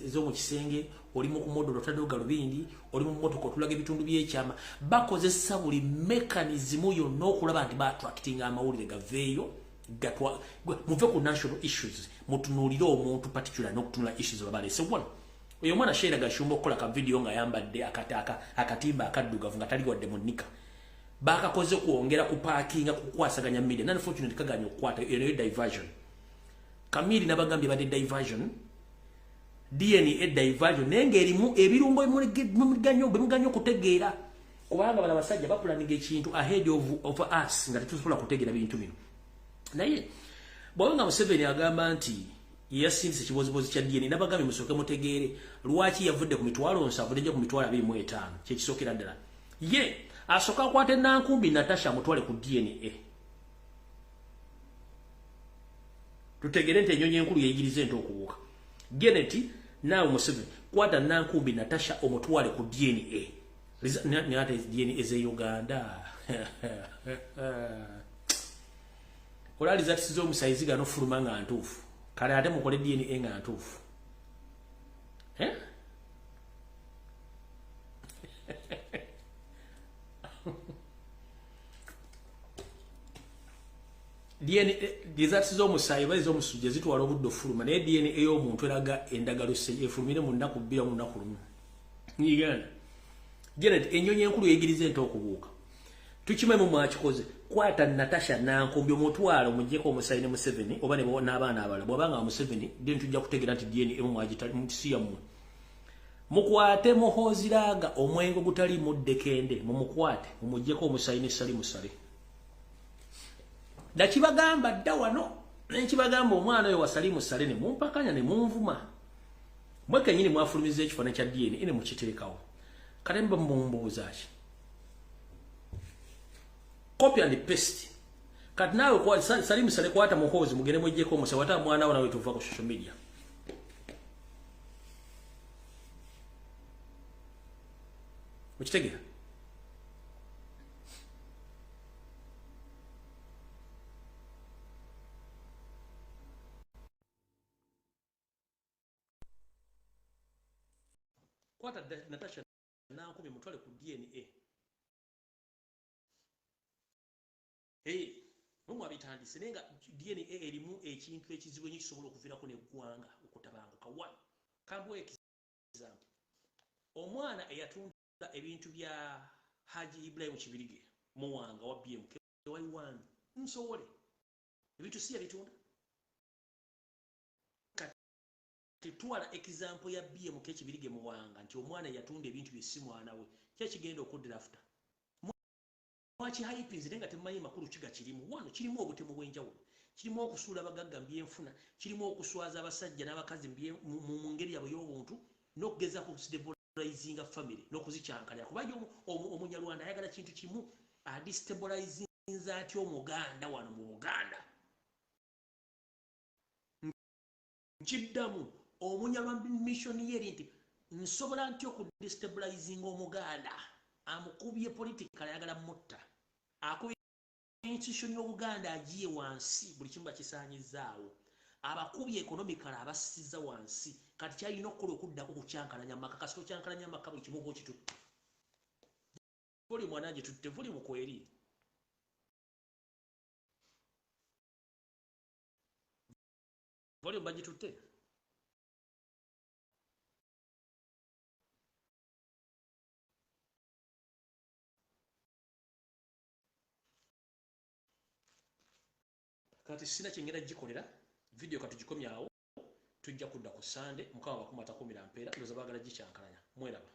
ezo mu kisenge oli mu kumododo tadde galubindi oli mu moto kotulaga ebitundu by'ekyama bakozesa buli mechanism yonna okulaba nti battracting amawulire gaveeyo gatwa muve ku national issues mutunuulire omuntu particular n'okutunula issues babalese wano oyo mwana Sheila Gashumba okukola ka video nga yambadde akatimba akaddugavu nga tali wadde munika bakakoze kuongera ku parkinga kukwasaganya media none fortunately kaganya okukwata eno diversion Kamili nabagambye bade diversion DNA diversion nenge erimu ebirungo muganyo kutegeera kubanga bana basajja bapulaninga ekintu ahead of us nga tetusobola kutegeera bintu bino naye bwanga Museveni agamba nti yasinze kibozibozi kya DNA nabagambye musoke mutegeere lwaki yavudde ku mitwalo 7 nje ku mitwalo 25 kye kisokera ddala ye asoka kwate Nankumbi Natasha mutwale ku DNA tutegere nti enyonyi enkulu yeyigirize nto okubuuka geneti nawe Museveni kwata Nankumbi Natasha omutwale ku DNA ni ate DNA eze Uganda olali zatisizo omusayizi gano fuluma nga ntuufu kale ate mukole DNA nga ntuufu DNA dizatizo omusayi bayizo omusujja zitwala obuddo fuluma naye DNA ey'omuntu eraga endagalo efulumire mu nnaku 2 mu nnaku 1 Uganda Janet enyonyi enkulu yegirize nto okubuuka tukimemu mwakikoze kwata Natasha Nankumbi omutwalo mujjeko omusayi ne Museveni oba ne n'abaana abala bwabanga Museveni then tujja kutegera nti DNA emu mwagitali mutisiya mu mukwate muhoziraga omwengo gutali muddekende mumukwate mumujjeko omusayi ne Sali Musale dakibagamba dda wano nekibagamba omwana oyo wasali Musale ne mumpakanya ne munvuma mweke nyini mwafulumiza ekifana kya DNA ine mukiteekawo kale mba mumbuuza ki copy and paste kati nawe kwa Sali Musale kwata muhozi mugende mujjeko omusayi wata mwana we nawe tuva ku social media mukitegera kwata Natasha Nankumbi mutwale ku DNA mumwe abitandise nenga DNA erimu ekintu ekizibu ennyo kisobola okuviirako neggwanga okutabanguka one kambu example omwana eyatunda ebintu bya Haji Ibrahim Kibirige muwanga wa BMK wali nsowole ebintu si yabitunda tetwala example ya BMK Kibirige muwanga nti omwana yatunda ebintu byesi mwana we kyekigenda okuddira after Mwachi hypings nenga temanyi makulu kiga kirimu wano kirimu obutemu bw'enjawulo kirimu okusuula abagagga mbyenfuna kirimu okuswaza abasajja n'abakazi mu ngeri yabwe y'obuntu n'okugeza ku destabilizing family n'okuzicyankalira kubajo omunyarwanda ayagala kintu kimu adestabilizing ati omuganda wano mu Buganda nkiddamu omunyarwanda mission yeri nti nsobola nti okudestabilizing omuganda amukubye political ayagala mutta akubye institution y'Obuganda agiye wansi buli kimu bakisaanyizaawo abakubye economical abasiza wansi kati kyalina okukola okuddako kukyankalanya maka kasito kyankalanya maka buli kimu kitu voli mwananje tutte voli mukweri voli mbaji tutte kati sina kyengera gikolera video katugikomyawo tujja kudda ku Sunday mukama bakumata 10 mpeera ndoza bagala gicyankalanya mweraba